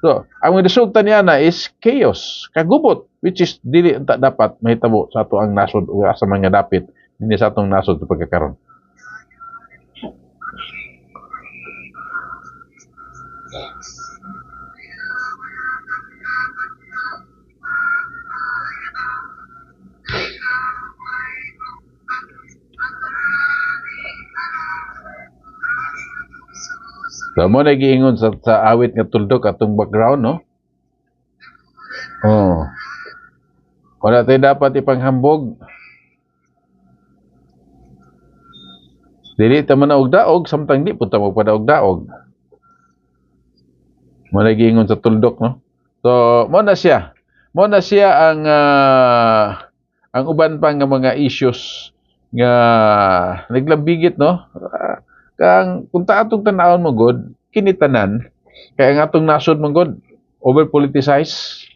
So, ang resulta niya na is chaos, kagubot, which is dili dapat mahitabo sa ato ang nasod o sa mga dapit, hindi sa atong nasod sa pagkakaroon. So, mo nagiingon sa awit nga tuldok atong background, no? Wala tayo dapat ipanghambog. Dili ta man og daog, samtang di punta magpadaog-daog. Mo nagiingon sa tuldok, no? So, mo na siya ang uban pa nga mga issues nga naglambigit, no? Kang kung atong tanawon mo god kinitanan kaya nga atong nasod mo god over politicize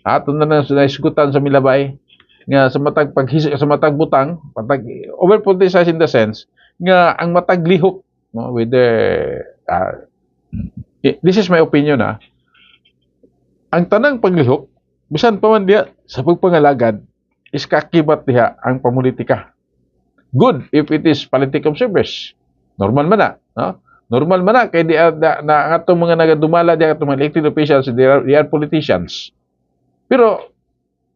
aton na naisgutan sa milabay nga sa matag sa matag butang matag over politicize in the sense nga ang matag lihok, no, with the this is my opinion, ang tanang paglihok bisan pa man diha sa pagpangalagad is kakibat diha ang pamulitika. Good if it is political service. Normal man na, no? Normal man na kay di na atong mga nagadumala diha atong mga elected officials, they are politicians. Pero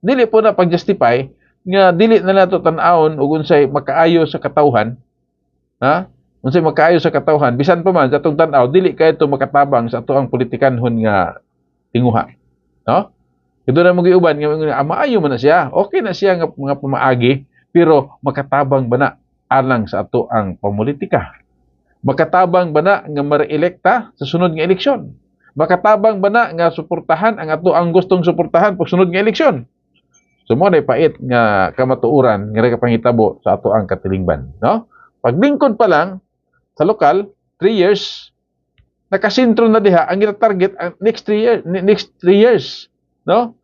dili po na pag-justify nga dili na nato tan-awon ug unsay makaayo sa katawhan, ha? Unsay makaayo sa katawhan bisan pa man sa atong tan-aw dili kay ito makatabang sa ato ang politikanhon nga tinguha, no? Ito na mga iuban nga maayo man na siya. Okay na siya nga mga pamaagi pero makatabang ba na alang sa ato ang pamulitika? Makatabang ba na nga ma-reelekta sa sunod nga eleksyon? Makatabang ba na nga suportahan ang ato ang gustong suportahan pag sunod nga eleksyon? So mo na pait nga kamatuoran nga kapangitabo sa ato ang katilingban, no? Paglingkod pa lang sa lokal 3 years nakasentro na diha ang target ang next 3 years, no?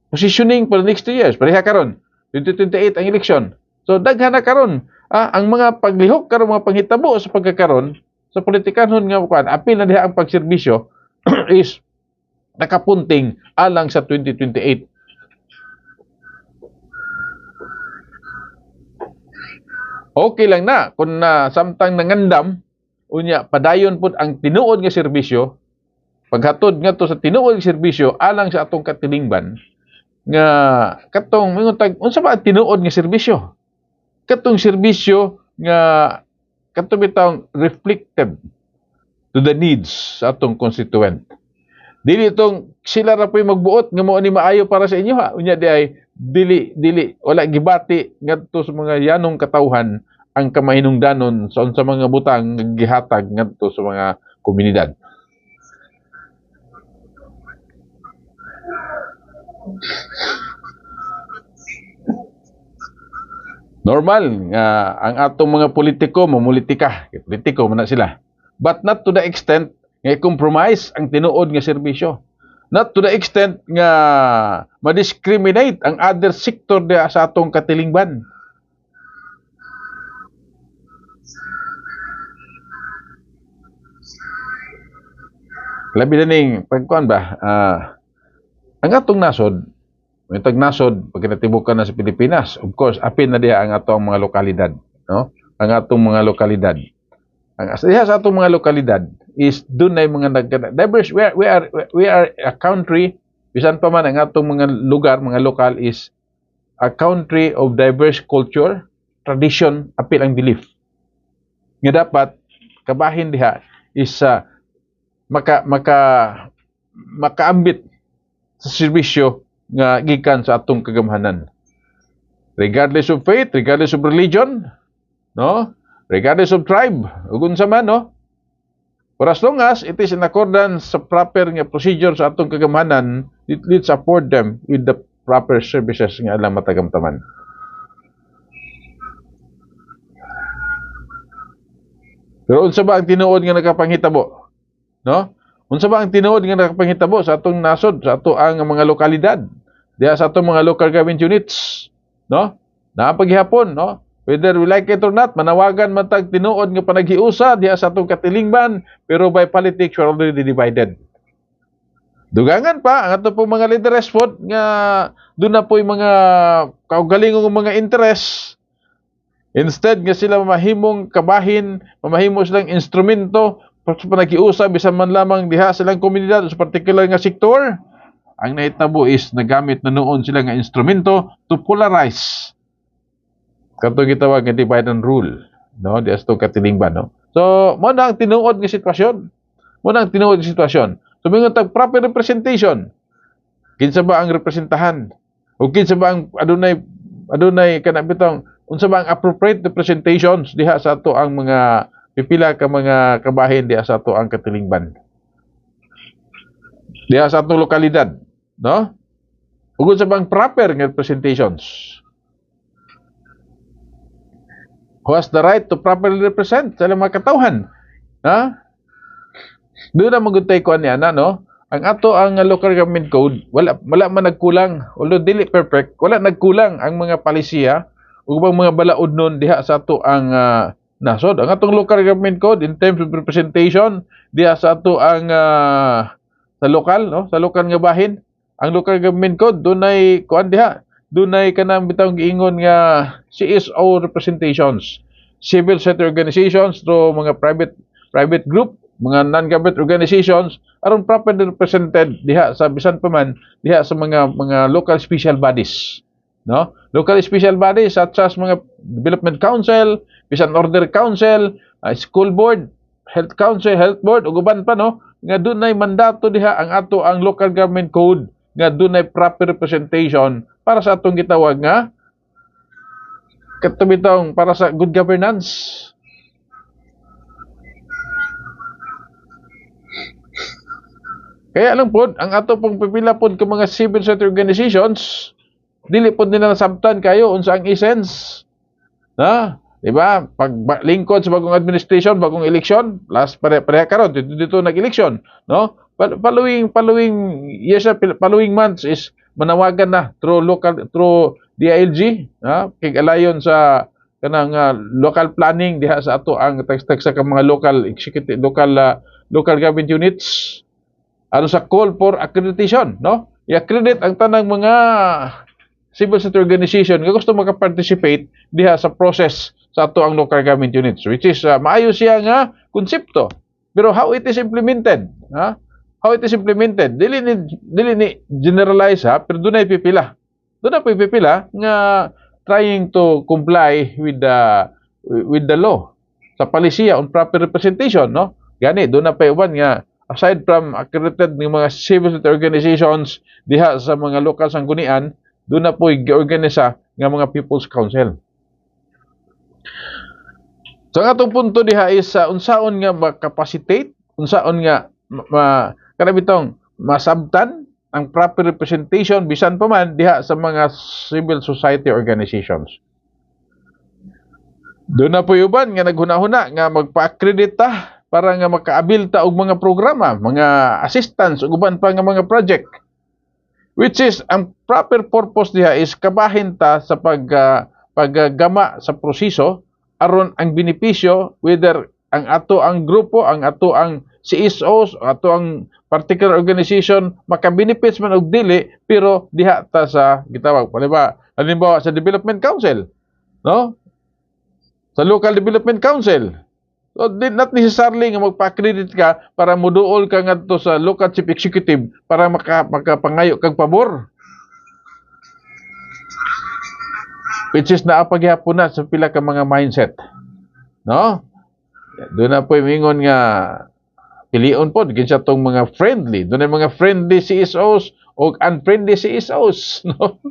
Positioning for the next 3 years. Pareha karon 2028 ang eleksyon. So daghan na karon ang mga paglihok karon mga panghitabo sa pagkakaron sa politikanhon nga kuan apil na diha ang pagserbisyo is nakapunting alang sa 2028. Okay lang na kung samtang nangandam unya padayon pud ang tinuod nga serbisyo paghatod ngadto sa tinuod nga serbisyo alang sa atong katilingban nga katong minguntag unsa ba ang tinuod nga serbisyo? Katong serbisyo nga katong bitawng reflected to the needs sa atong constituent. Dili itong sila ra po'y magbuot nga mao ni maayo para sa inyo, ha. Unya di ay dili wala gibati ngadto sa mga yanong katawhan ang kamahinungdanon sa unsa mga butang gihatag ngadto sa mga komunidad. Normal nga ang atong mga politiko mamulitika, politiko man na sila. But not to the extent nga compromise ang tinuod nga serbisyo. Not to the extent nga ma-discriminate ang other sector diha sa atong katilingban. Labi na ning pagkuan ba? Ang atong nasod, itong nasod, pag kinatibukan na sa Pilipinas, of course, apil na diha ang atong mga lokalidad, no? Ang atong mga lokalidad. Ang diha sa atong mga lokalidad is doon na mga diverse. We are a country, bisan pa man ang atong mga lugar, mga lokal is a country of diverse culture, tradition, apil ang belief. Nga dapat kabahin diha is makaambit sa serbisyo nga gikan sa atong kagamhanan. Regardless of faith, regardless of religion, no? Regardless of tribe, ug unsa man, no? For as long as it is in accordance sa proper nga procedure sa atong kagamhanan, let's afford them with the proper services nga alang matagamtaman. Pero unsa ba ang tinuod nga nakapanghitabo? No? Unsa ba ang tinuod nga nakapanghitabo sa atong nasod, sa ato ang mga lokalidad, diha sa atong mga local government units, no? Napaghihapon, no? Whether we like it or not, manawagan man tag tinuod nga panaghiusa diha sa atong katilingban, pero by politics we're already divided. Dugangan pa ang ato pong mga leaders pod nga doon na po yung mga kaugalingong mga interest. Instead nga sila mamahimong kabahin, mamahimo silang instrumento sa panaghiusa bisan man lamang diha silang komunidad sa particular nga sektor. Ang nahitabo is nagamit na noon sila nga instrumento to polarize. Katong gitawag nga divide and rule, no? Di asto katilingban, no? So, mo na ang tinuod nga sitwasyon. Mo na ang tinuod nga sitwasyon. So, mingon tag proper representation. Kinsa ba ang representahan? O kinsa ba ang adunay kana bitong unsa ba ang appropriate representations diha sa ato ang mga pipila ka mga kabahin diha sa ato ang katilingban. Diha sa atong lokalidad, no? Ug unsa ba ang proper nga representations? who has the right to properly represent sa ilang mga katawhan. Ha? Doon na maguntay ko niya na, no? Ang ato ang local government code, wala man nagkulang. Although dili perfect, wala nagkulang ang mga palisiya ug mga balaod nun diha sa ato ang nasod. Ang atong local government code in terms of representation diha sa ato ang sa lokal, no? Sa lokal nga bahin, ang local government code dunay kuan diha, dunay kanang bitawng giingon nga CSO representations, civil society organizations through mga private group, mga non-government organizations aron properly represented diha sa bisan pa man diha sa mga local special bodies, no? Local special bodies such as mga development council, peace and order council, school board, health council, health board ug uban pa, no, nga dunay mandato diha ang ato ang local government code nga dunay proper representation para sa atong gitawag nga katubitong para sa good governance. Kaya lang po, ang ato pong pipila po ng mga civil society organizations, dili po nila nasabtan kayo unsa ang essence. Na? Diba? Pag lingkod sa bagong administration, bagong eleksyon, last pareha karon dito nag-eleksyon, no? Following years, following months is manawagan na through DILG, kay alayon sa kanang local planning diha sa ato ang text sa mga local executive local government units. Ano sa call for accreditation, no? I-accredit ang tanang mga civil society organization nga gusto maka-participate diha sa process sa ato ang local government units, which is maayo siya nga konsepto. Pero how it is implemented, ha? How it is implemented, dili ni generalize, ha, pero dunay pipila. Dunay pipila nga trying to comply with the law sa palisiya on proper representation, no? Gani doon na pa uban nga aside from accredited ng mga civil society organizations diha sa mga lokal sanggunian, doon na po i-organisa nga mga People's Council. So ang atong punto diha is unsaon nga makapacitate, unsaon nga kanabitong masabtan ang proper representation bisan pa man diha sa mga civil society organizations. Doon na po uban nga naghuna-huna nga magpa-accredit ta para nga makaabil ta og mga programa, mga assistance ug uban pa nga mga project. Which is ang proper purpose diha is kabahin ta sa paggama sa proseso aron ang benepisyo whether ang ato ang grupo, ang ato ang CSOs, ato ang particular organization maka-benefits man og dili pero diha ta sa gitawag halimbawa sa development council, no? Sa local development council. So, not necessarily nga magpa-accredit ka para moduol ka ngadto sa local chief executive para makapangayo kag pabor. Which is naapaghapon na sa pila ka mga mindset. No? Doon na po mingon nga pilion po kinsa tong mga friendly. Doon ay mga friendly CSOs o unfriendly CSOs, no?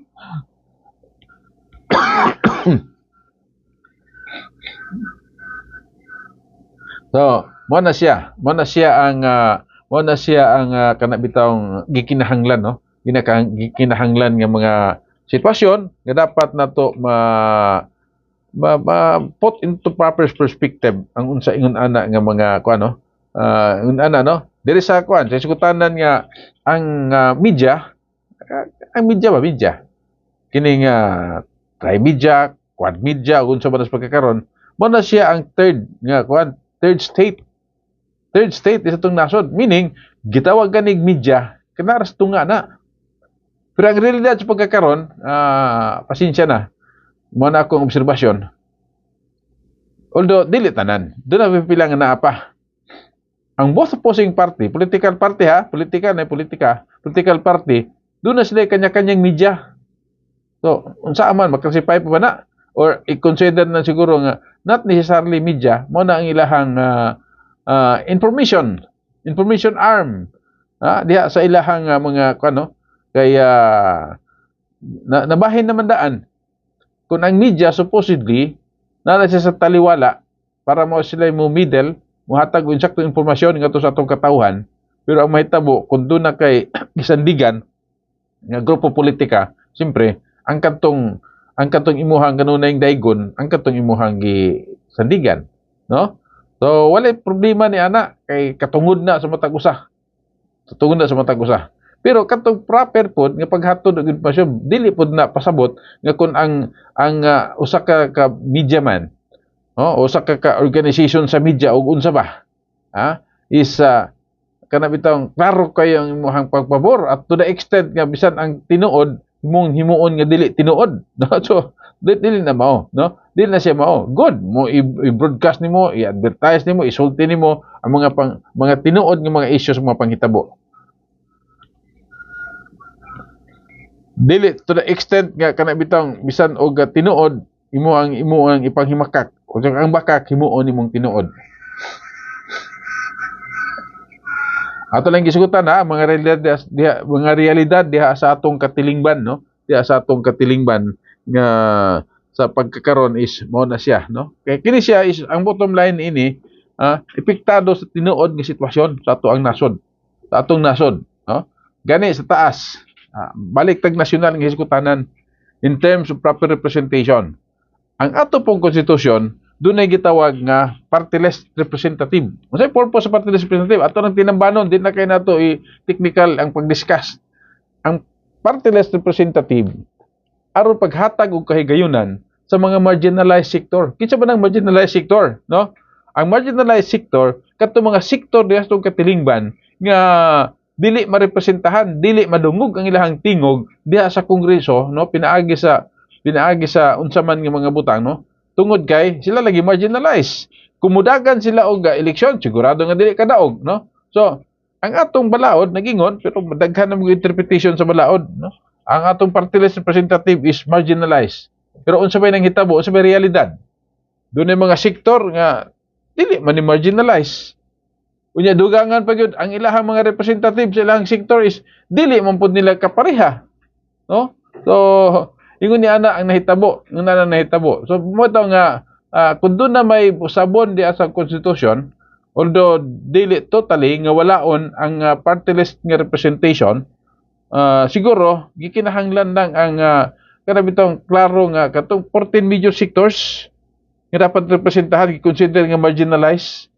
So, mo na siya ang kanabitawng gikinahanglan, no? Gikinahanglan nga mga sitwasyon nga dapat nato put into proper perspective ang unsa ingon ana nga mga kuan, no? Ingon ana, no? Diri sa kuan sa sukutanan nga ang media kini nga tri-media, quad media unsa man sa pagkakaron, mo na siya ang third state is itong nasod. Meaning, gitawag ganig media, kanaras tunga na. Pero ang realidad sa pagkakaroon, pasensya na, muna akong obserbasyon. Although, dili tanan. Doon na pipilang na apa. Ang both opposing party, political party political party, doon na sila kanya-kanyang media. So, unsaan man, maklasify pa ba na? Or i-consider na siguro nga not necessarily media mo na ang ilahang information arm diha sa ilahang mga kuno kaya nabahin naman daan kung ang media supposedly na siya sa taliwala para mo sila mo middle muhatag og insaktong impormasyon ngadto sa atong katawhan, pero ang mahitabo kung doon na kay gisandigan nga grupo politika, siyempre ang kantong ang katong imuhang kanunay daygon, ang katong imuhang gi sandigan, no? So wala problema ni ana kay katungod na sa matag usa. Katungod na sa matag usa. Pero katong proper pod nga paghatod og impormasyon dili pod na pasabot nga kun ang usa ka media man, o usa ka organization sa media og unsa ba, is kana bitong klaro kayo ang imong pagpabor at to the extent nga bisan ang tinuod imong himuon nga dili tinuod, no? So dili na mao, no? Dili na siya mao. Good mo i-broadcast nimo, i-advertise nimo, isulti nimo ang mga tinuod nga mga issues mga panghitabo. Dili to the extent nga kana bitong bisan og tinuod imo ang ipanghimakak o ang bakak himuon nimong tinuod. Ato lang gisugutan mga realidad diha sa atong katilingban, no? Diha sa atong katilingban nga sa pagkakaron is mao na siya, no? Kay kini siya is ang bottom line ini, epektado sa tinuod nga sitwasyon sa ato ang nasod, sa atong nasod, no? Gani sa taas, balik tag nasyonal nga hiskutanan in terms of proper representation. Ang ato pong konstitusyon dunay gitawag nga party-less representative. Unsay purpose sa party-less representative? Ato nang tinambanon, di na kay nato i-technical ang pag-discuss. Ang party-less representative aron paghatag og kahigayunan sa mga marginalized sector. Kinsa ba nang marginalized sector, no? Ang marginalized sector kadto mga sektor diha sa katilingban nga dili marepresentahan, dili madungog ang ilahang tingog diha sa Kongreso, no? Pinaagi sa unsa man nga mga butang, no? Tungod kay sila lagi marginalized. Kumudagan sila og eleksyon, sigurado nga dili kadaog, no? So, ang atong balaod nagingon pero daghan na mga interpretation sa balaod, no? Ang atong party-less representative is marginalized. Pero unsa bay nang hitabo, unsa bay realidad? Dunay mga sektor nga dili man ni marginalized. Unya dugangan pa gyud ang ilahang mga representative sa ilahang sektor is dili man pud nila kapareha, no? So, ingon ni ana ang nahitabo, So mo to nga kun doon na may sabon di sa constitution, although dili totally nga walaon ang party list nga representation, siguro gikinahanglan lang ang kada bitong klaro nga katong 14 major sectors nga dapat representahan gi-consider nga marginalized.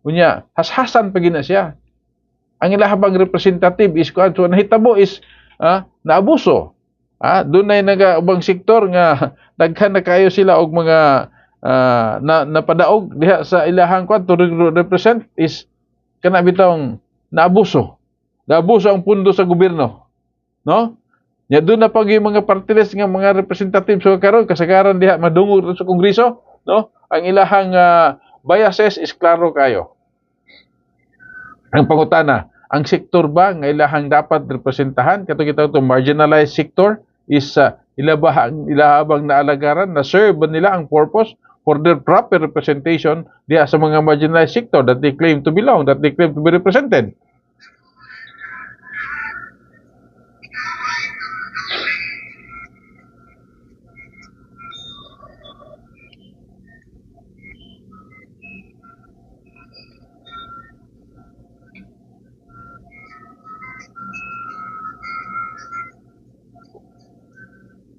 Unya hashasan pa gina siya. Ang ilahang representative is kuan so nahitabo is naabuso. Dunay ubang sektor nga daghan na kayo sila og mga napadaog diha sa ilahang kwan to represent is kana bitong naabuso. Naabuso ang pundo sa gobyerno, no? Nya doon na pag yung mga party list nga mga representative so karon kasagaran diha madungog sa Kongreso, no? Ang ilahang biases is klaro kayo. Ang pangutana, ang sektor ba nga ilahang dapat representahan kato kita to marginalized sector is ilahabang naalagaran na serve nila ang purpose for their proper representation diha sa mga marginalized sector that they claim to belong, that they claim to be represented.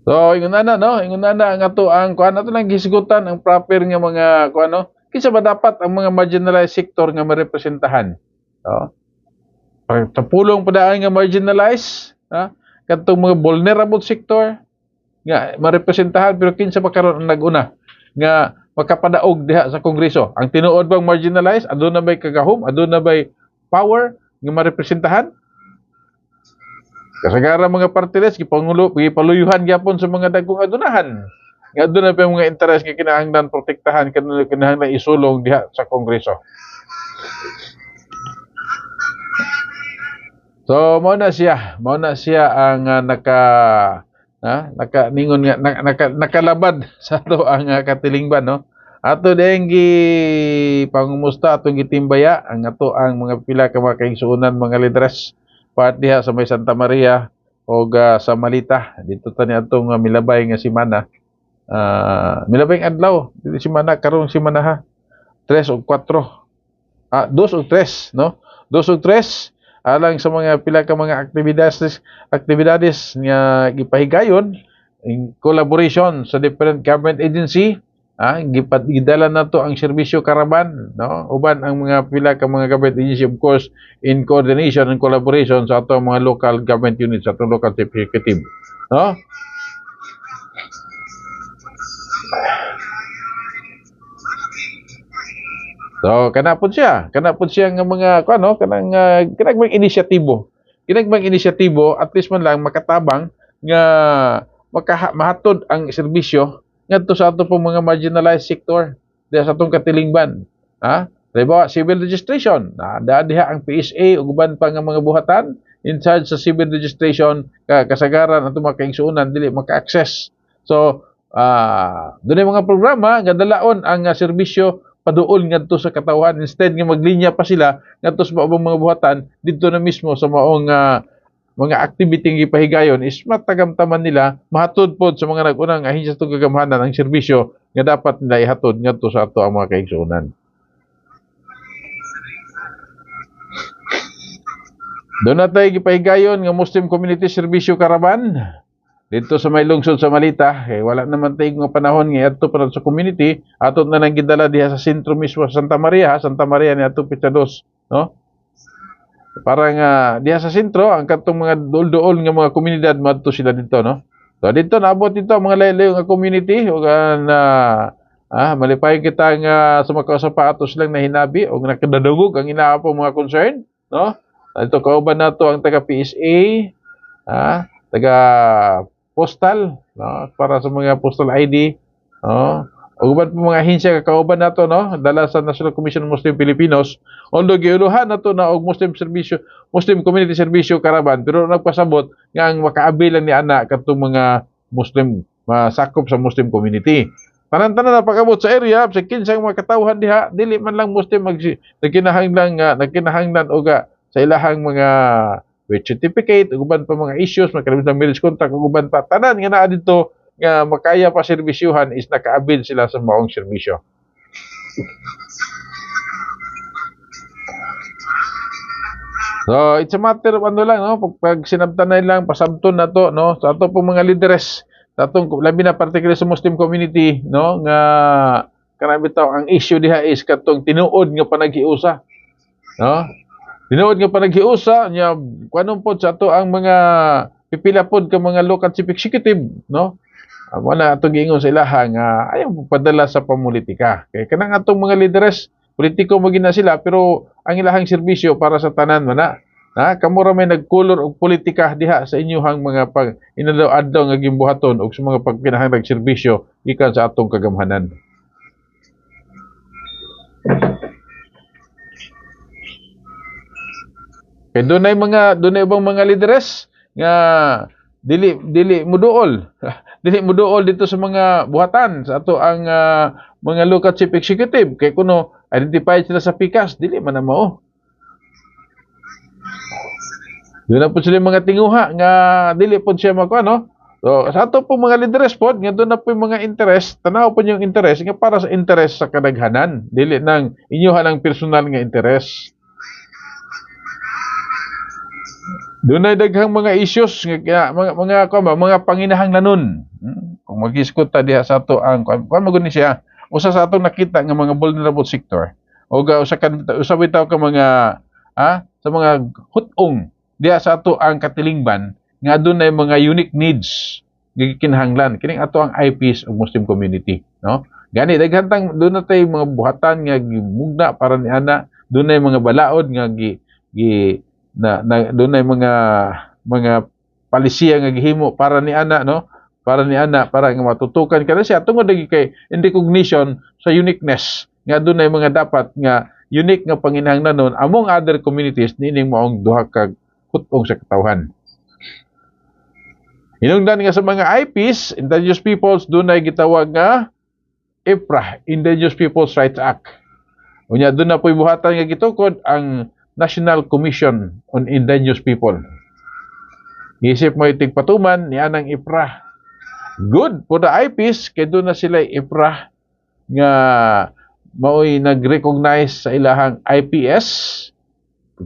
So, ingon na ang ato ang kuan ato lang gisigutan ang proper nga mga kuan no. Kinsa ba dapat ang mga marginalized sector nga marepresentahan? So, sa pulong padaan nga marginalized, kadtong mga vulnerable sector nga marepresentahan pero kinsa ba karon ang naguna nga makapadaog diha sa Kongreso? Ang tinuod bang marginalized aduna bay kagahom, aduna bay power nga marepresentahan? Kasagaran mga party list gipaluyuhan gyapon sa mga dagkong adunahan. Nga aduna pa mga interest nga kinahanglan protektahan kinahanglan isulong diha sa Kongreso. So mao na siya ang nakaningon nga nakalabad sa ato ang katilingban, no. Ato denggi pangumusta atong gitimbaya ang ato ang mga pila ka mga kaigsuonan mga lidres part diha sa may Santa Maria o sa Malita dito tani atong milabay nga semana. Milabay ang adlaw dito semana karong semana ha 3 o 4 2 o 3 no 2 o 3 alang sa mga pila ka mga aktibidades nga gipahigayon in collaboration sa different government agency, gidala na to ang serbisyo karaban, no? Uban ang mga pila ka mga government agency, of course, in coordination and collaboration sa ato mga local government units, sa ato local executive, no? So kanapod siya nga mga kuno kanang kanang inisyatibo. Kinagmang inisyatibo at least man lang makatabang nga mahatod ang serbisyo ngadto sa ato pong mga marginalized sector diha sa atong katilingban. Halimbawa, civil registration. Diha ang PSA ug uban pa nga mga buhatan in charge sa civil registration kasagaran ato mga kaigsuonan dili maka-access. So, dunay mga programa nga dalaon ang serbisyo paduol ngadto sa katawhan instead nga maglinya pa sila ngadto sa maubang mga buhatan didto na mismo sa maong mga activity nga ipahigayon is matagamtaman nila mahatod pod sa mga nag-unang ahensya sa kagamhanan ang serbisyo nga dapat nila ihatod ngadto sa ato ang mga kaigsuonan. Doon na tayo gipahigayon nga Muslim Community Serbisyo Karaban dito sa may lungsod sa Malita. Wala naman tayo nga panahon nga ato pa sa community ato na nang gidala diha sa sentro mismo sa Santa Maria ni ato Pichados, no? Parang diha sa sentro ang katong mga duol-duol nga mga komunidad madto sila dito, no? So dito naabot dito ang mga layo-layo nga community ug malipay kita nga sumakausap pa ato silang nahinabi ug nakadadugog ang inaapo mga concern, no? Ito kauban nato ang taga PSA, taga postal, no? Para sa mga postal ID, no? Uban po mga ahensya kauban nato, no? Dala sa National Commission of Muslim Filipinos. Although giuluhan nato na og Muslim Community Serbisyo Karaban, pero nagpasabot nga ang makaabil lang ni ana katong mga Muslim masakop sa Muslim community. Tanan-tanan na pagabot sa area sa kinsang mga katawhan diha, dili man lang Muslim nagkinahanglan og sa ilahang mga birth certificate, uban pa mga issues, magkalimutan marriage contract, uban pa tanan nga naa dito nga makaya pa serbisyuhan is nakaabil sila sa maong serbisyo. So, it's a matter of ano lang, no? Pag sinabtanay lang, pasabton na to, no? Sa ato pong mga leaders, sa atong, labi na particular sa Muslim community, no? Nga, kanang bitaw, ang issue diha is katong tinuod nga panaghiusa, no? Tinuod nga panaghiusa nya kuanon pod sa ato ang mga pipila pod ka mga local chief executive, no? Wala ato giingon sa ilaha nga ayaw padala sa pamulitika. Kay kanang atong mga leaders, politiko magina sila pero ang ilahang serbisyo para sa tanan man na. Kamura may nagkulor og politika diha sa inyong mga pag inadlaw-adlaw nga gimbuhaton og sa mga pagpinahanglag serbisyo gikan sa atong kagamhanan. Kaya dunay ubang mga leaders nga dili muduol. Dili muduol dito sa mga buhatan sa ato ang mga local chief executive kay kuno identified sila sa PICAS, dili man na mao. Doon na po sila mga tinguha nga dili po siya no? So sa ato po mga leaders po nga doon na po yung mga interest, tanaw po yung interest nga para sa interest sa kadaghanan, dili nang inyo halang personal nga interest. Doon ay daghang mga issues nga mga panginahanglanon. Kung mag-iskot ta diha sa ato ang kuan maguni siya usa sa atong nakita nga mga vulnerable sector o usa bitaw ka mga sa mga hutong diha sa ato ang katilingban nga adunay mga unique needs gikinahanglan kining ato ang IPs og Muslim community, no? Gani daghang doon na tay mga buhatan nga gimugna para ni ana, dunay mga balaod nga doon ay mga palisiya nga gihimo para ni ana, no? Para nga matutukan kana siya tungod lagi kay in recognition sa uniqueness nga doon ay mga dapat nga unique nga panginahanglanon among other communities niining maong duha ka hutong sa katawhan. Hinungdan nga sa mga IPs, Indigenous Peoples, doon ay gitawag nga IPRA, Indigenous Peoples Rights Act. Unya doon na po'y buhatan nga gitukod ang National Commission on Indigenous People. Isip mo itig patuman ni anang IPRA. Good for the IPs kay doon na sila IPRA nga mao'y nag-recognize sa ilahang IPS.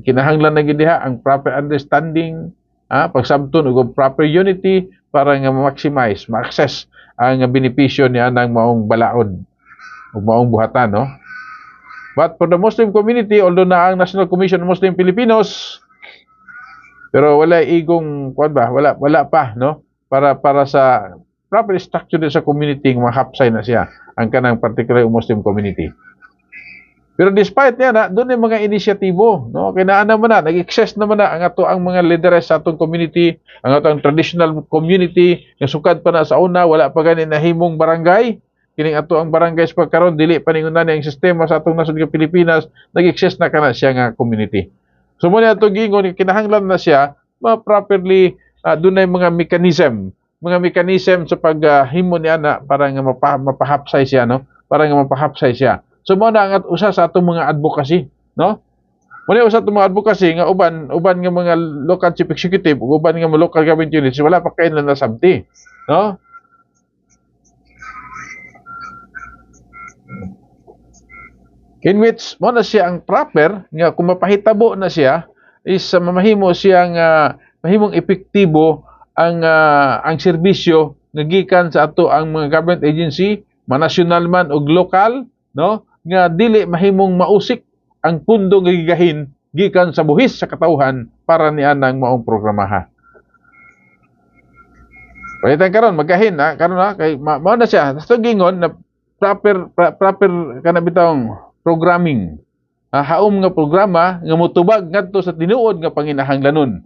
Kinahanglan na gid diha ang proper understanding, pagsabton ug proper unity, para nga ma-maximize, ma-access ang benepisyo niya ng maong balaod o maong buhatan, no? But for the Muslim community, although na ang National Commission of Muslim Filipinos, pero wala igong, wala pa, no? Para sa proper structure din sa community, mahapsay na siya ang kanang particular Muslim community. Pero despite niya na, doon yung mga inisyatibo, no? Kinaan naman na, nag-access naman na ang ato ang mga leaders sa atong community, ang atong traditional community, yung sukad pa na sa una, wala pa ganin na himong barangay, kining ato ang barangay sa pagkaroon, dili paningunan ang sistema sa atong nasod nga Pilipinas, nag-access na kana siya nga community. So muna itong gingon, kinahanglan na siya, properly, doon na yung mga mechanism sa paghimo niya na para nga mapahapsay siya, no? Para nga mapahapsay siya. So mo na ang usa sa atong mga advocacy, no? Muna usa sa atong mga advocacy nga uban nga mga local chief executive, uban nga mga local government units wala pa kain na sabti, no? In which mo na siya ang proper nga kung mapahitabo na siya is mamahimo siya nga mahimong epektibo ang serbisyo nga gikan sa ato ang mga government agency, manasyonal man o local, no? Nga dili mahimong mausik ang pundo nga gigahin gikan sa buhis sa katawhan para nianang maong programaha. Palitan karon magahin karon kay mao na siya sa gingon na proper kana bitawng programming. Haom nga programa nga motubag ngadto sa tinuod nga panginahanglanon.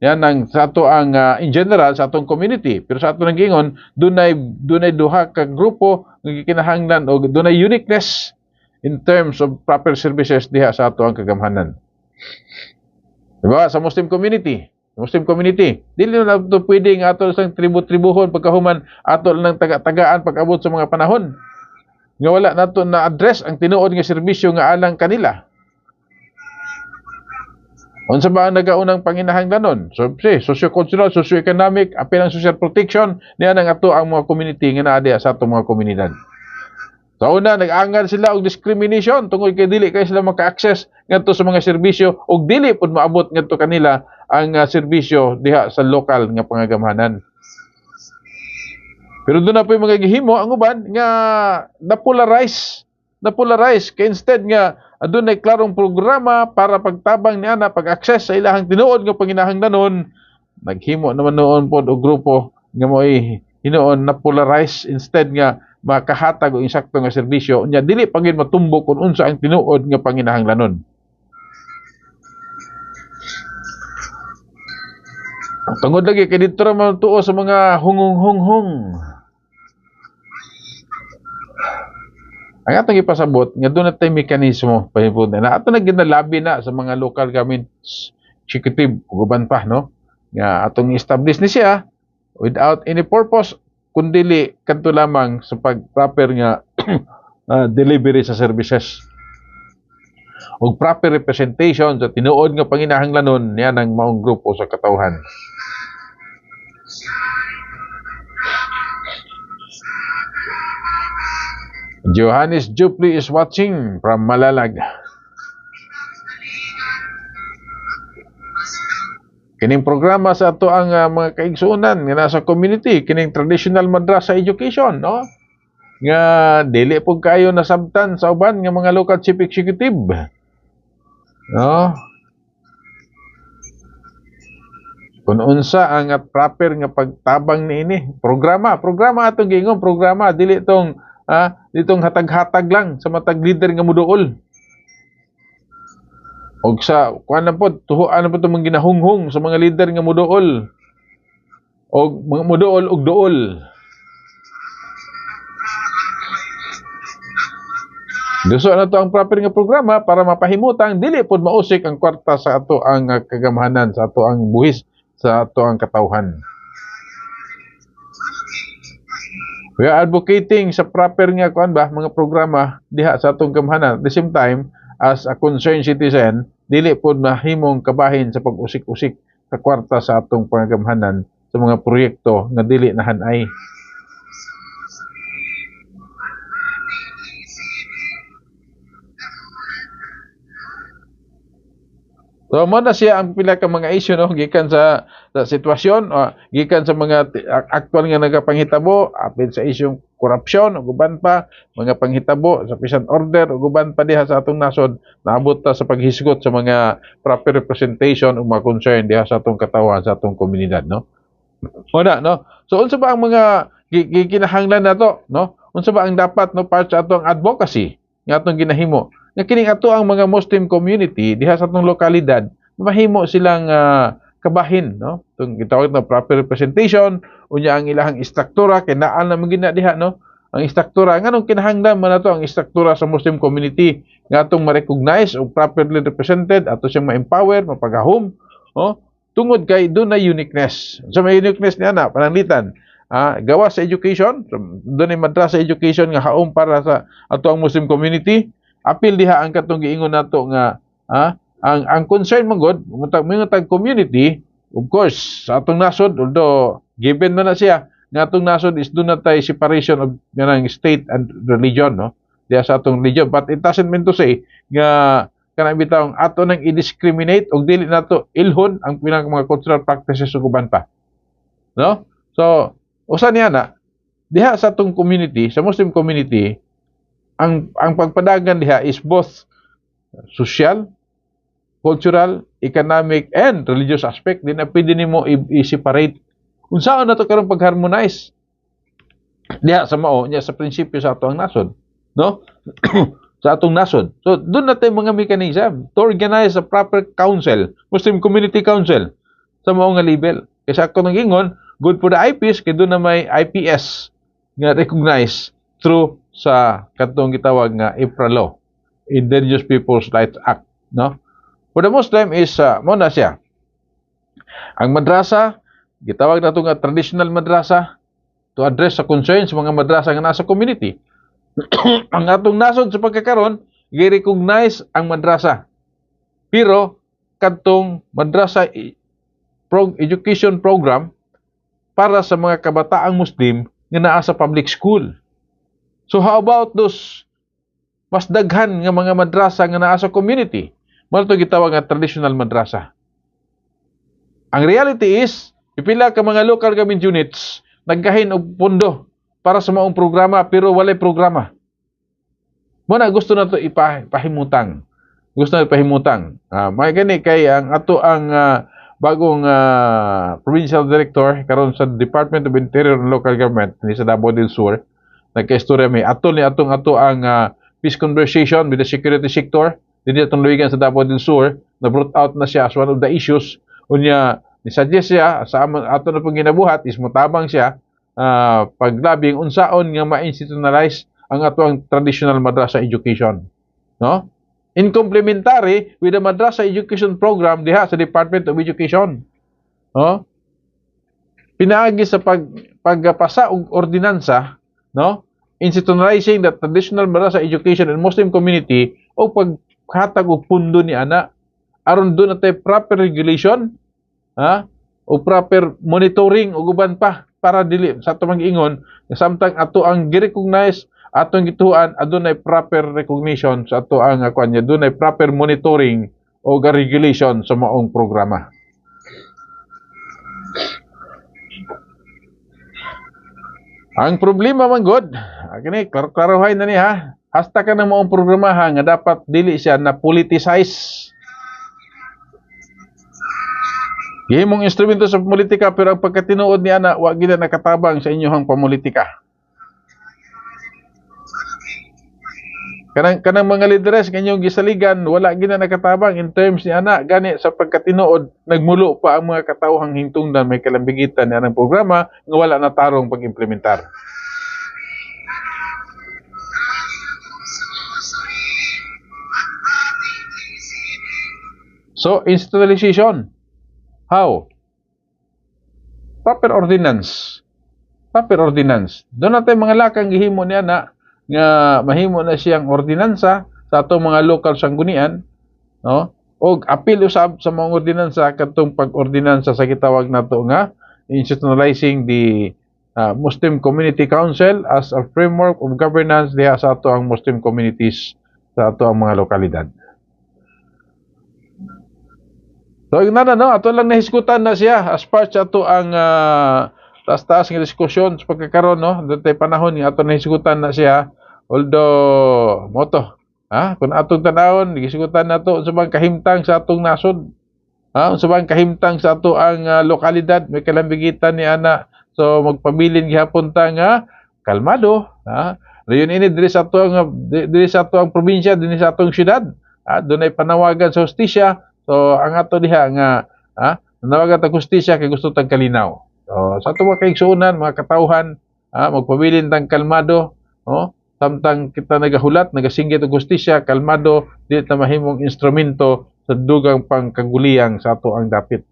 Yan ang sa ato ang in general sa atong community. Pero sa ato nang gingon dunay duha ka grupo nga kinahanglan o dunay uniqueness in terms of proper services diha sa ato ang kagamhanan. Diba? Sa Muslim community, dili na ito pwede nga ato sang tribu-tribuhon pagkahuman ato lang taga-tagaan pag-abot sa mga panahon. Nga wala nato na address ang tinuod nga serbisyo nga alang kanila. Unsa ba ang nagaunang panginahanglanon? So, socio-cultural, socio-economic, apil ang social protection, niya nang ato ang mga community nga naa diha sa atong mga komunidad. Sa una, nag-angan sila og discrimination tungod kay dili kay sila maka-access ngadto sa mga serbisyo og dili pud maabot ngadto kanila ang serbisyo diha sa lokal nga pangagamhanan. Pero doon na po yung mga gihimo ang uban nga na-polarize kay instead nga doon ay klarong programa para pagtabang niya na pag-access sa ilahang tinuod nga panginahanglanon, naghimo naman noon po o grupo nga mo'y hinoon na-polarize instead nga makahatag o insakto nga serbisyo nya dili pagin matumbok kung unsa ang tinuod nga panginahanglanon. Tungod lagi kay dito ra man tuo sa mga hungong-hunghong. Ang atong ipasabot nga doon natay mekanismo pahipod na ato na ginalabi na sa mga local government executive uban pa, no? Nga atong establish ni siya without any purpose kundili kadto lamang sa pag-proper nga delivery sa services ug proper representation sa tinuod nga panginahanglanon niya ng maong grupo sa katawhan. Johannes Jupli is watching from Malalag. Kining programa sa ato ang mga kaigsuonan nga nasa community, kining traditional madrasa education, no? Nga dili pud kayo nasabtan sa uban nga mga local chief executive. No? Kung unsa ang proper nga pagtabang niini, programa atong gingon, programa dili tong ditong hatag-hatag lang sa matag leader nga muduol. Og sa kuan na pod, tuhuan na pod itong mga ginahunghong sa mga leader nga muduol. Og mga muduol og duol. Gusto na to ang proper nga programa para mapahimutang dili pod mausik ang kwarta sa ato ang kagamhanan, sa ato ang buhis, sa ato ang katawhan. We are advocating sa proper nga kuan mga programa diha sa atong gamhanan. At the same time, as a concerned citizen, dili pod mahimong kabahin sa pag-usik-usik sa kwarta sa atong pangagamhanan sa mga proyekto nga dili nahanay. So mo na siya ang pila ka mga issue, no, gikan sa sa sitwasyon gikan sa mga aktual nga nagapanghitabo apil sa isyong korupsyon ug uban pa mga panghitabo sa peace and order ug uban pa diha sa atong nasod naabot ta sa paghisgot sa mga proper representation ug mga concern diha sa atong katawan sa atong komunidad, no? Una, no? So unsa ba ang mga kinahanglan nato, no? Unsa ba ang dapat, no, part sa atong advocacy nga atong ginahimo? Nga kining ato ang mga Muslim community diha sa atong lokalidad mahimo silang kabahin, no? Itong gitawag na proper representation, unya ang ilahang istruktura kay naa na magina diha, no? Ang istruktura nganong kinahanglan man nato ang istruktura sa Muslim community nga atong ma-recognize o properly represented ato siyang ma-empower, mapagahom, no? Tungod kay doon na uniqueness. So may uniqueness niya na pananglitan. Gawa sa education, so, doon ay madrasa education nga haom para sa ato ang Muslim community. Apil diha ang katong giingon nato nga ang concern man god mga community, of course sa atong nasod, although given na siya nga atong nasod is do not separation of ganang state and religion, no, diha sa atong religion, but it doesn't mean to say nga kanang bitaw ato nang i-discriminate og dili nato ilhon ang pinaka mga cultural practices ug uban pa, no? So usa niya na diha sa atong community, sa Muslim community, ang pagpadagan diha is both social, cultural, economic, and religious aspect. Di na pwede nimo i-separate. Kung saan na ito karong pag-harmonize diha sa mao, niya sa prinsipyo sa atong nasod, no? Sa atong nasod. So, doon natin mga mechanism to organize a proper council, Muslim Community Council, sa mao nga level. Kasi ako nang ingon, good for the IPs, kaya doon na may IPS nga recognize through sa katong gitawag nga IPRA law, Indigenous Peoples Rights Act, no? For the Muslim is mo na siya. Ang madrasa gitawag nato nga traditional madrasa to address sa concerns sa mga madrasa nga nasa community. Ang atong nasod sa pagkakaron gi-recognize ang madrasa. Pero kadtong madrasa education program para sa mga kabataang Muslim nga naa sa public school. So how about those mas daghan nga mga madrasa nga naa sa community? Mao to gitawag nga traditional madrasa. Ang reality is, pipila ka mga local government units naggahin og pondo para sa maong programa pero walay programa. Mo na gusto na to ipahimutang. Gusto na ipahimutang. May gani kay ang ato ang bagong provincial director karon sa Department of Interior and Local Government ni sa Davao del Sur, nagkaistorya may ato ang peace conversation with the security sector. Dili atong luigan sa Davao del Sur, na brought out na siya as one of the issues. Unya ni suggest siya sa ato na pong ginabuhat is mutabang siya paglabing unsaon nga ma-institutionalize ang ato ang traditional madrasa education, no? In complementary with the madrasa education program diha sa Department of Education, no? Pinaagi sa pagpasa og ordinansa, no? Institutionalizing the traditional madrasa education in Muslim community o paghatag og pundo ni ana aron doon natay proper regulation, o proper monitoring ug uban pa para dili sa ato mag-ingon samtang ato ang gi-recognize atong gituan adunay proper recognition sa ato ang kuanya, dunay proper monitoring o regulation sa maong programa. Ang problema man god kini klaruhay na niya, hasta ka ng maong programa nga dapat dili siya na politicize. Gihimong instrumento sa politika pero ang pagkatinuod niya na wa gid nakatabang sa inyong pamulitika. Kanang mga leaders kanyong gisaligan wala gid nakatabang in terms ni ana gani sa pagkatinuod nagmulo pa ang mga katawhang hingtungdan may kalambigitan ni anang programa nga wala na tarong pag-implementar. So, institutionalization. How? Proper ordinance. Proper ordinance. Doon natin mga lakang gihimo niya na nga mahimo na siyang ordinansa sa atong mga local sanggunian, no? O apil usab sa mga ordinansa katong pag-ordinansa sa gitawag nato nga institutionalizing the Muslim Community Council as a framework of governance diha sa ato ang Muslim communities sa ato ang mga lokalidad. So na no, ato lang nahisgutan na siya as part sa ato ang taas-taas nga diskusyon sa pagkakaroon no, datay panahon nga ato nahisgutan na siya. Although moto, kung atong tanawon nahisgutan nato sa bang kahimtang sa atong nasod. Sa bang kahimtang sa ato ang lokalidad may kalambigitan ni ana. So magpabilin gihapon ta nga kalmado, Rayon ini diri sa ato ang probinsya, dinhi sa atong syudad. Dunay panawagan sa hustisya. So ang ato diha nga nanawagan ta hustisya kay gusto tag kalinaw. So sa ato mga kaigsuonan, mga katawhan, magpabilin tang kalmado, samtang kita nagahulat, nagasinggit og hustisya, kalmado, dili ta mahimong instrumento sa dugang pangkaguliyang sa ato ang dapit.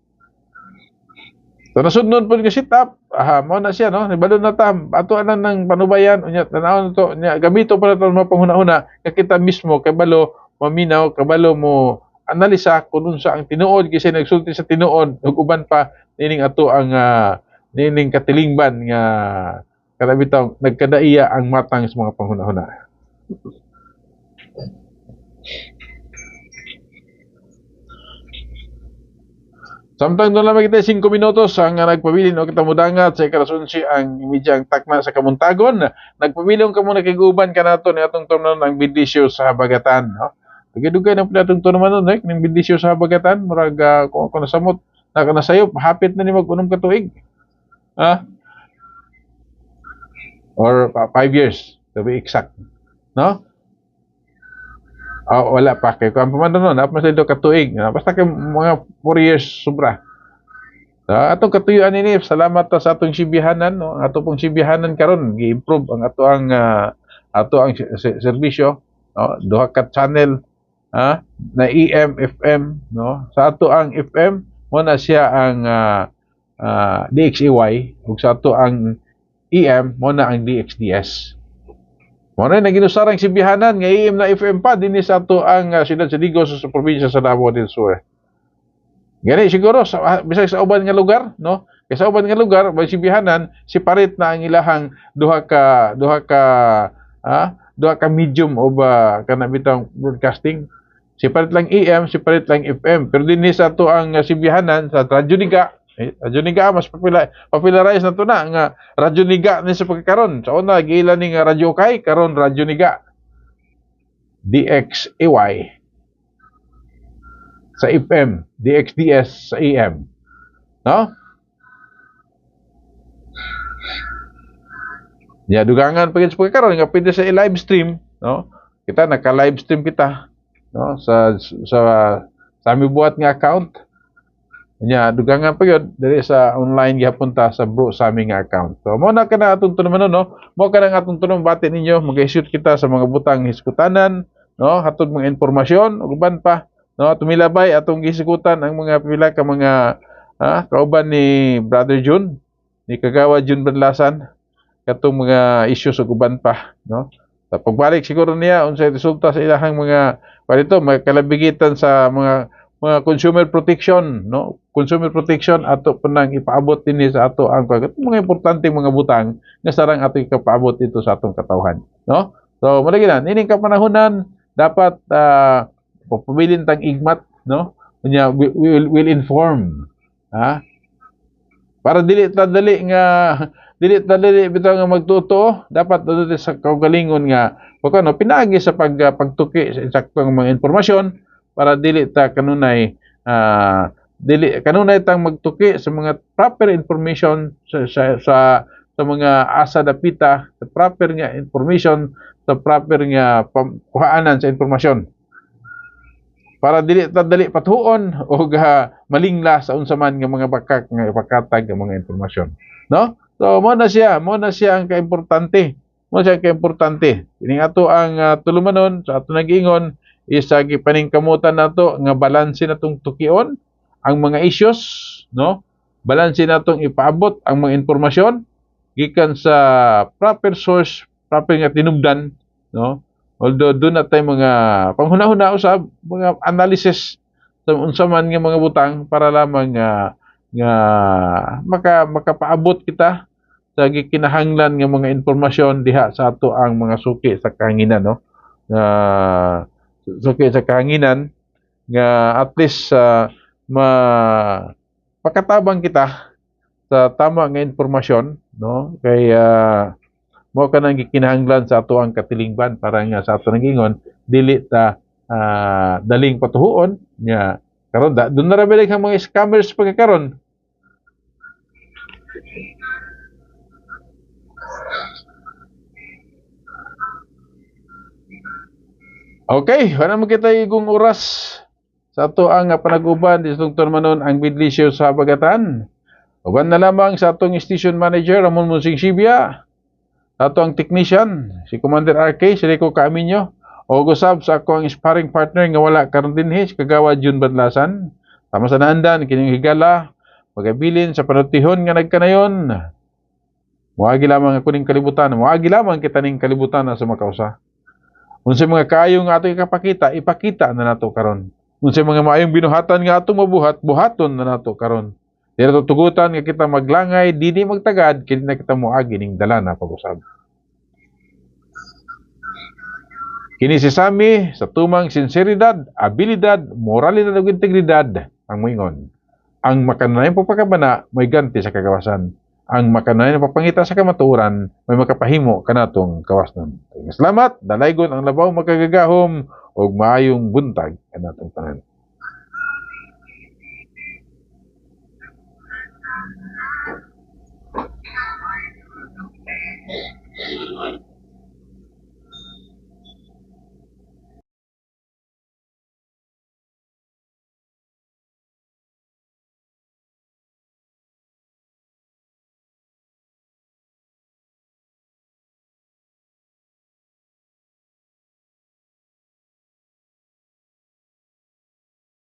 So nasudnon po nga sit up, mao na siya no, nibalo na ta ato anan ng panubayan unya tanawon to nya gamito pa nato mga panghuna-huna kita mismo kay balo maminaw kabalo mo analisa kung unsa ang tinuod kasi nagsulti sa tinuod ug uban pa nining ato ang nining katilingban nga kada bitaw nagkadaiya ang matang sa mga panghuna-huna. Samtang doon lang kita 5 minutos ang nagpabilin o kita mudangat sa ikarasunsi ang imidyang takna sa Kamuntagon. Nagpabilin ka muna kiguban ka nato ni atong turnon ang bidisyo sa habagatan. No? Dugay-dugay na pala atong turnon ng bidisyo sa habagatan. Murag kung ako nasamot, nakanasayop, hapit na ni mag-unom ka tuig. Or 5 years, to be exact. No? Wala pa kay kuan pa man no, napos sa katuig. Basta kay mga 4 years sobra. Atong katuyuan ini, salamat ta sa atong sibihanan no. Ato pong sibihanan karon gi-improve ang ato ang serbisyo, no. Duha ka channel na AM, FM, no. Sa ato ang FM mo na siya ang DXEY ug sa ato ang EM mo na ang DXDS. Muna na ginusarang sibihanan nga AM na FM pa dinhi sa ato ang siyudad sa Digos sa probinsya sa Davao del Sur. Gani siguro bisag sa uban nga lugar, no? Kay sa uban nga lugar, may sibihanan separate na ang ilahang duha ka medium o ba kana bitang broadcasting. Separate lang AM, separate lang FM. Pero dinhi sa ato ang sibihanan sa Radyo Niga. Radyo Niga mas popularize na to na nga Radyo Niga ni sa pagkakaroon. Sa una giila ni nga Radyo Kay karon Radyo Niga. DXEY sa FM, DXDS sa AM. No? Ya dugangan pagin sa pagkakaroon nga pwede sa live stream, no? Kita naka-live stream kita, no? Sa ami buhat nga account. Nya dugangan pa gyud diri sa online gihapon ta sa bro sa aming account. So mo na kana atong tunon no, mo kana nga atong tunon bati ninyo mag-shoot kita sa mga butang hiskutanan, no, hatod mga impormasyon ug uban pa, no, tumilabay atong gisikutan ang mga pila ka mga kauban ni Brother June, ni Kagawa June Badlasan katong mga issues ug uban pa, no. Sa pagbalik siguro niya unsay resulta sa ilahang mga palito may kalabigitan sa mga consumer protection, no? Consumer protection ato panang ipaabot dinhi sa ato ang mga importanteng mga butang nga sarang ato ikapaabot dito sa atong katawhan, no? So malagi na ining kapanahonan dapat pagpabilin tang igmat, no? Unya will inform, para dili dali bitaw nga magtuto, dapat dito sa kaugalingon nga no, pinaagi sa pagtuki sa eksaktong mga impormasyon para dili ta kanunay tang magtuki sa mga proper information sa mga asa dapita, sa proper nga information, sa proper nga kuhaanan sa impormasyon. Para dili ta dali patuon o malingla sa unsa man nga mga bakak nga ipakatag nga mga impormasyon, no? So mo na siya ang kaimportante. Mo siya kaimportante. Ining ato ang tulumanon sa ato nag-ingon isa gipaningkamutan nato nga balanse natong tukion ang mga issues, no? Balanse natong ipaabot ang mga impormasyon gikan sa proper source, proper nga tinubdan, no? Although doon na tayo mga panghuna-huna usab, mga analysis sa unsa man nga mga butang para lamang nga makapaabot kita sa gikinahanglan nga mga impormasyon diha sa ato ang mga suki sa kahanginan, no? Suki sa kahanginan nga at least pakatabang kita sa tama nga impormasyon, no? Kaya mo ka nang gikinahanglan sa ato ang katilingban para nga sa ato nang dili ta daling patuhuon nya karon doon na ra bilang ang mga scammers pagkakaron. Okay, wala mo kita igong oras sa ato ang panag-uban di tungtod manon ang bidlisyo sa Bagatan. Uban na lamang sa atong station manager Ramon Musing Sibia, ato ang technician si Commander RK, si Rico Caminyo, o gusab sa ako ang sparring partner nga wala karon dinhi si Kagawad Jun Badlasan. Tama sa naandan kining higala magabilin sa panutihon nga nagkanayon. Muagi lamang ako ning kalibutan, muagi lamang kita ning kalibutan na sa makausa. Unsay mga kaayo nga ato ikapakita, ipakita na nato karon. Unsay mga maayong binuhatan nga ato mabuhat, buhaton na nato karon. Dili tugutan nga kita maglangay, dili magtagad kini na kita moagi ning dala na pag-usab. Kini si Sami sa tumang sinseridad, abilidad, moralidad ug integridad ang moingon. Ang makanunay pagpakabana may ganti sa kagawasan. Ang makanunay na papangita sa kamatuoran may makapahimo kanatong kawasnon. Salamat, dalaygon ang labaw magkagagahom ug maayong buntag kanatong tanan.